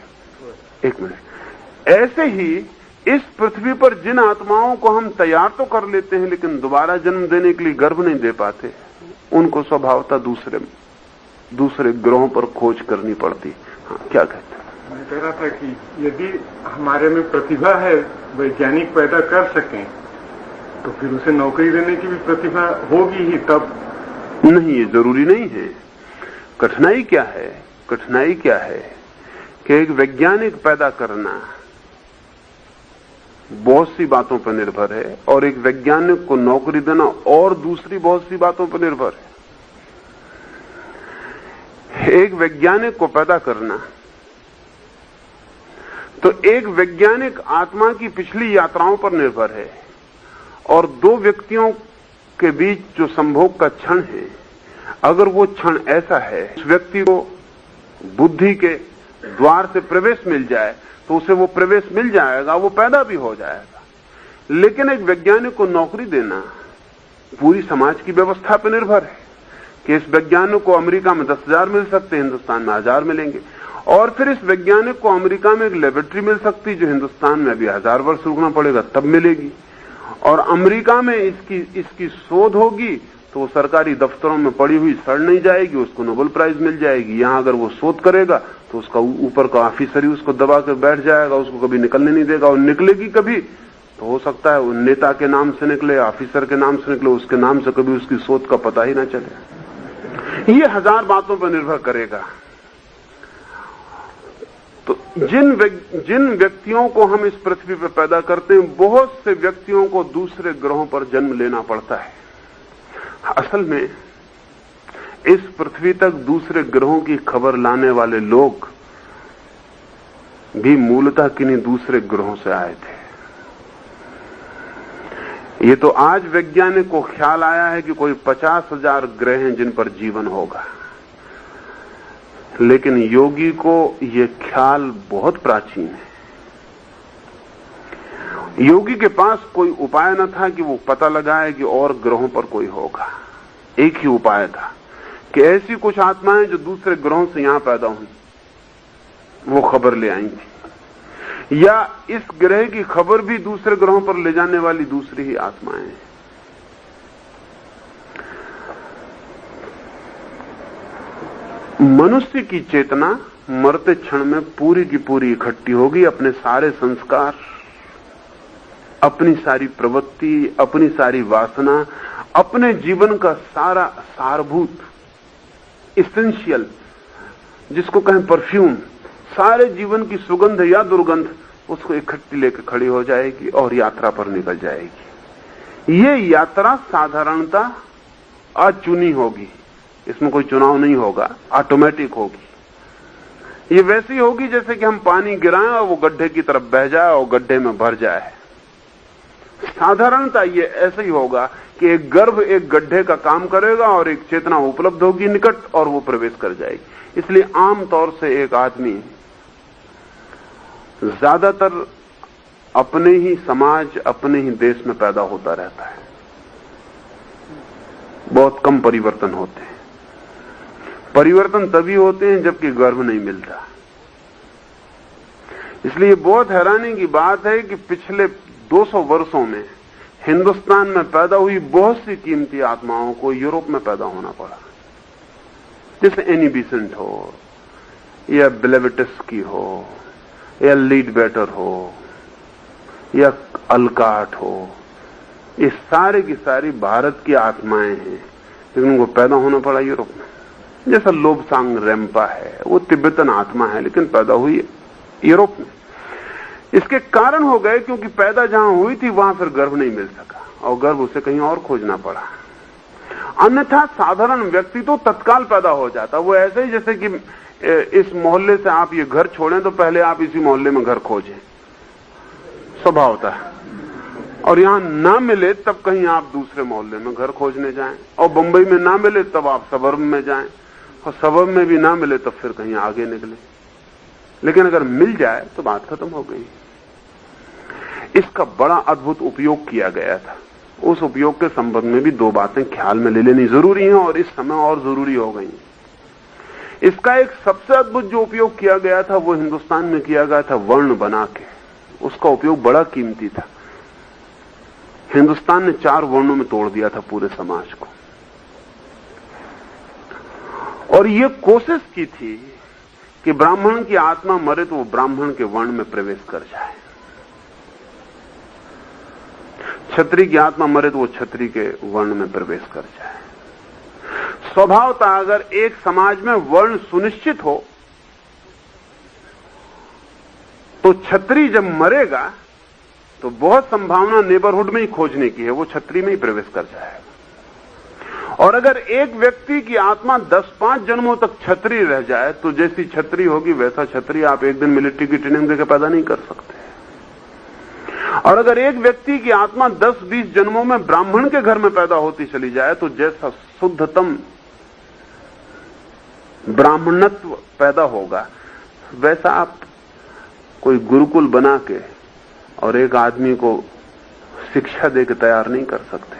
एक मिनट। ऐसे ही इस पृथ्वी पर जिन आत्माओं को हम तैयार तो कर लेते हैं, लेकिन दोबारा जन्म देने के लिए गर्भ नहीं दे पाते, उनको स्वभावतः दूसरे ग्रहों पर खोज करनी पड़ती। हाँ, क्या कहते हैं? मैं कह रहा था कि यदि हमारे में प्रतिभा है, वैज्ञानिक पैदा कर सकें, तो फिर उसे नौकरी देने की भी प्रतिभा होगी ही तब। नहीं, ये जरूरी नहीं है। कठिनाई क्या है? कठिनाई क्या है कि एक वैज्ञानिक पैदा करना बहुत सी बातों पर निर्भर है, और एक वैज्ञानिक को नौकरी देना और दूसरी बहुत सी बातों पर निर्भर है। एक वैज्ञानिक को पैदा करना तो एक वैज्ञानिक आत्मा की पिछली यात्राओं पर निर्भर है, और 2 व्यक्तियों के बीच जो संभोग का क्षण है, अगर वो क्षण ऐसा है, उस व्यक्ति को बुद्धि के द्वार से प्रवेश मिल जाए तो उसे वो प्रवेश मिल जाएगा, वो पैदा भी हो जाएगा। लेकिन एक वैज्ञानिक को नौकरी देना पूरी समाज की व्यवस्था पर निर्भर है कि इस वैज्ञानिक को अमेरिका में 10,000 मिल सकते हैं, हिंदुस्तान में 1,000 मिलेंगे, और फिर इस वैज्ञानिक को अमेरिका में एक लेबोरेटरी मिल सकती जो हिंदुस्तान में अभी 1000 वर्ष रुकना पड़ेगा तब मिलेगी, और अमेरिका में इसकी शोध होगी तो सरकारी दफ्तरों में पड़ी हुई सड़ नहीं जाएगी, उसको नोबेल प्राइज मिल जाएगी। यहां अगर वो शोध करेगा तो उसका ऊपर का ऑफिसर ही उसको दबा कर बैठ जाएगा, उसको कभी निकलने नहीं देगा, और निकलेगी कभी तो हो सकता है वो नेता के नाम से निकले, ऑफिसर के नाम से निकले, उसके नाम से कभी उसकी शोध का पता ही ना चले। ये 1000 बातों पर निर्भर करेगा। तो जिन व्यक्तियों को हम इस पृथ्वी पर पैदा करते हैं, बहुत से व्यक्तियों को दूसरे ग्रहों पर जन्म लेना पड़ता है। असल में इस पृथ्वी तक दूसरे ग्रहों की खबर लाने वाले लोग भी मूलतः किन्हीं दूसरे ग्रहों से आए थे। ये तो आज वैज्ञानिक को ख्याल आया है कि कोई 50,000 ग्रह हैं जिन पर जीवन होगा, लेकिन योगी को यह ख्याल बहुत प्राचीन है। योगी के पास कोई उपाय न था कि वो पता लगाए कि और ग्रहों पर कोई होगा। एक ही उपाय था कि ऐसी कुछ आत्माएं जो दूसरे ग्रहों से यहां पैदा हुई, वो खबर ले आएंगी, या इस ग्रह की खबर भी दूसरे ग्रहों पर ले जाने वाली दूसरी ही आत्माएं हैं। मनुष्य की चेतना मरते क्षण में पूरी की पूरी इकट्ठी होगी। अपने सारे संस्कार, अपनी सारी प्रवृत्ति, अपनी सारी वासना, अपने जीवन का सारा सारभूत, इसेंशियल, जिसको कहें परफ्यूम, सारे जीवन की सुगंध या दुर्गंध उसको इकट्ठी लेकर खड़ी हो जाएगी और यात्रा पर निकल जाएगी। ये यात्रा साधारणता अचुनी होगी, इसमें कोई चुनाव नहीं होगा, ऑटोमेटिक होगी। ये वैसी होगी जैसे कि हम पानी गिराएं और वो गड्ढे की तरफ बह जाए और गड्ढे में भर जाए। साधारणता ये ऐसे ही होगा कि एक गर्भ एक गड्ढे का काम करेगा और एक चेतना उपलब्ध होगी निकट और वो प्रवेश कर जाएगी। इसलिए आमतौर से एक आदमी ज्यादातर अपने ही समाज, अपने ही देश में पैदा होता रहता है। बहुत कम परिवर्तन होते हैं। परिवर्तन तभी होते हैं जबकि गर्भ नहीं मिलता। इसलिए बहुत हैरानी की बात है कि पिछले 200 वर्षों में हिंदुस्तान में पैदा हुई बहुत सी कीमती आत्माओं को यूरोप में पैदा होना पड़ा। जैसे एनी बिसेंट हो या ब्लेवेटस्की हो या लीडबेटर हो या अल्काट हो, ये सारे की सारी भारत की आत्माएं हैं, लेकिन उनको पैदा होना पड़ा यूरोप में। जैसा लोबसांग रेम्पा है, वो तिब्बतन आत्मा है लेकिन पैदा हुई यूरोप में। इसके कारण हो गए क्योंकि पैदा जहां हुई थी वहां फिर गर्भ नहीं मिल सका और गर्भ उसे कहीं और खोजना पड़ा। अन्यथा साधारण व्यक्ति तो तत्काल पैदा हो जाता। वो ऐसे ही जैसे कि इस मोहल्ले से आप ये घर छोड़ें तो पहले आप इसी मोहल्ले में घर खोजें, स्वभाव होता है। और यहां ना मिले तब कहीं आप दूसरे मोहल्ले में घर खोजने जाएं, और बंबई में ना मिले तब आप सबर्ब में जाएं, और सबर्ब में भी ना मिले तब फिर कहीं आगे निकले। लेकिन अगर मिल जाए तो बात खत्म हो गई। इसका बड़ा अद्भुत उपयोग किया गया था। उस उपयोग के संबंध में भी दो बातें ख्याल में ले लेनी जरूरी हैं और इस समय और जरूरी हो गई। इसका एक सबसे अद्भुत जो उपयोग किया गया था वो हिंदुस्तान में किया गया था वर्ण बना के। उसका उपयोग बड़ा कीमती था। हिंदुस्तान ने 4 वर्णों में तोड़ दिया था पूरे समाज को, और ये कोशिश की थी कि ब्राह्मण की आत्मा मरे तो वो ब्राह्मण के वर्ण में प्रवेश कर जाए, क्षत्रिय की आत्मा मरे तो वो क्षत्रिय के वर्ण में प्रवेश कर जाए। स्वभावतः अगर एक समाज में वर्ण सुनिश्चित हो तो क्षत्रिय जब मरेगा तो बहुत संभावना नेबरहुड में ही खोजने की है, वो क्षत्रिय में ही प्रवेश कर जाएगा। और अगर एक व्यक्ति की आत्मा 10-5 जन्मों तक क्षत्रिय रह जाए तो जैसी क्षत्रिय होगी वैसा क्षत्रिय आप एक दिन मिलिट्री की ट्रेनिंग देकर पैदा नहीं कर सकते। और अगर एक व्यक्ति की आत्मा 10-20 जन्मों में ब्राह्मण के घर में पैदा होती चली जाए तो जैसा शुद्धतम ब्राह्मणत्व पैदा होगा वैसा आप कोई गुरुकुल बना के और एक आदमी को शिक्षा देकर तैयार नहीं कर सकते।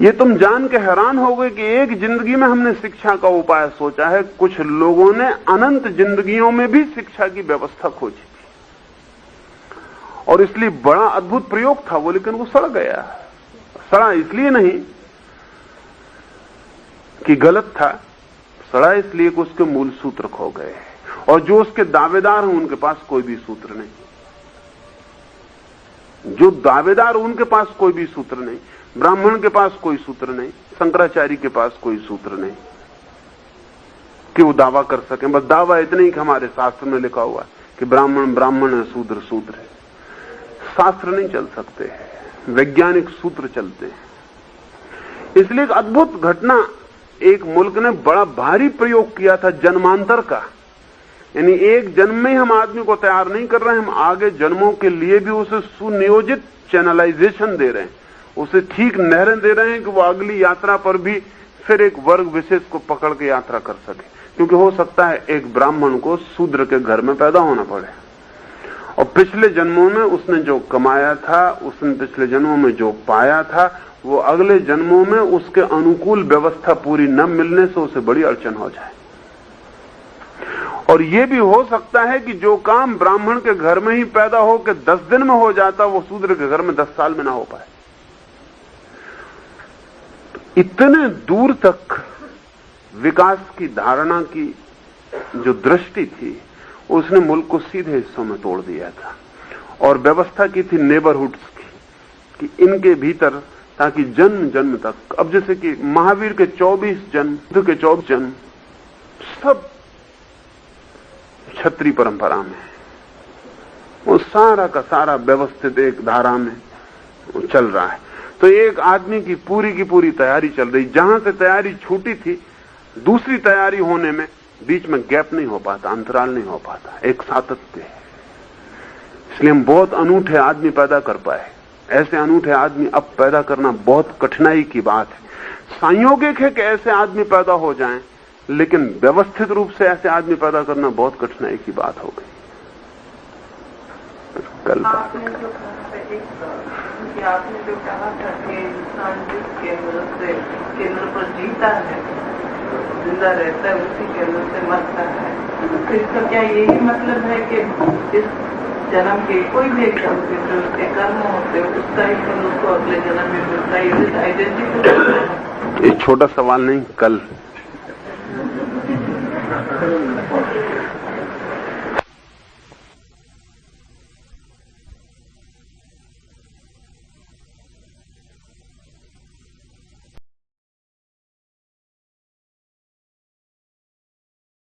ये तुम जान के हैरान हो गए कि एक जिंदगी में हमने शिक्षा का उपाय सोचा है, कुछ लोगों ने अनंत जिंदगियों में भी शिक्षा की व्यवस्था खोजी थी, और इसलिए बड़ा अद्भुत प्रयोग था वो, लेकिन वो सड़ गया। सड़ा इसलिए नहीं कि गलत था, सड़ा इसलिए कि उसके मूल सूत्र खो गए, और जो उसके दावेदार हैं उनके पास कोई भी सूत्र नहीं। जो दावेदार उनके पास कोई भी सूत्र नहीं, ब्राह्मण के पास कोई सूत्र नहीं, शंकराचार्य के पास कोई सूत्र नहीं कि वो दावा कर सकें। बस दावा इतना ही कि हमारे शास्त्र में लिखा हुआ कि ब्राह्मण ब्राह्मण है, शूद्र शूद्र है। शास्त्र नहीं चल सकते हैं, वैज्ञानिक सूत्र चलते हैं। इसलिए एक अद्भुत घटना, एक मुल्क ने बड़ा भारी प्रयोग किया था जन्मांतर का, यानी एक जन्म में हम आदमी को तैयार नहीं कर रहे हैं, हम आगे जन्मों के लिए भी उसे सुनियोजित चैनलाइजेशन दे रहे हैं, उसे ठीक नहरें दे रहे हैं कि वो अगली यात्रा पर भी फिर एक वर्ग विशेष को पकड़ के यात्रा कर सके। क्योंकि हो सकता है एक ब्राह्मण को शूद्र के घर में पैदा होना पड़े, और पिछले जन्मों में उसने जो कमाया था, उसने पिछले जन्मों में जो पाया था, वो अगले जन्मों में उसके अनुकूल व्यवस्था पूरी न मिलने से उसे बड़ी अड़चन हो जाए। और ये भी हो सकता है कि जो काम ब्राह्मण के घर में ही पैदा हो के 10 दिन में हो जाता, वो शूद्र के घर में 10 साल में ना हो पाए। इतने दूर तक विकास की धारणा की जो दृष्टि थी, उसने मुल्क को सीधे हिस्सों में तोड़ दिया था, और व्यवस्था की थी नेबरहुड्स की, कि इनके भीतर, ताकि जन्म जन्म तक, अब जैसे कि महावीर के 24 जन्म, बुद्ध के 24 जन्म, सब क्षत्रिय परंपरा में, वो सारा का सारा व्यवस्थित एक धारा में चल रहा है। तो एक आदमी की पूरी तैयारी चल रही, जहां से तैयारी छूटी थी दूसरी तैयारी होने में बीच में गैप नहीं हो पाता, अंतराल नहीं हो पाता, एक सातत्य है। इसलिए हम बहुत अनूठे आदमी पैदा कर पाए। ऐसे अनूठे आदमी अब पैदा करना बहुत कठिनाई की बात है। संयोगिक है कि ऐसे आदमी पैदा हो जाएं, लेकिन व्यवस्थित रूप से ऐसे आदमी पैदा करना बहुत कठिनाई की बात हो गई। कल आपने जो कहा था कि इंसान जिस केंद्र पर जीता है, जिंदा रहता है, उसी केंद्र से मरता है, तो इसका क्या यही मतलब है कि इस जन्म के कोई भी एकदम के जो उसके कर्म होते हैं उसका ही फल उसको अगले जन्म में मिलता है? आइडेंटिटी ये छोटा सवाल नहीं, कल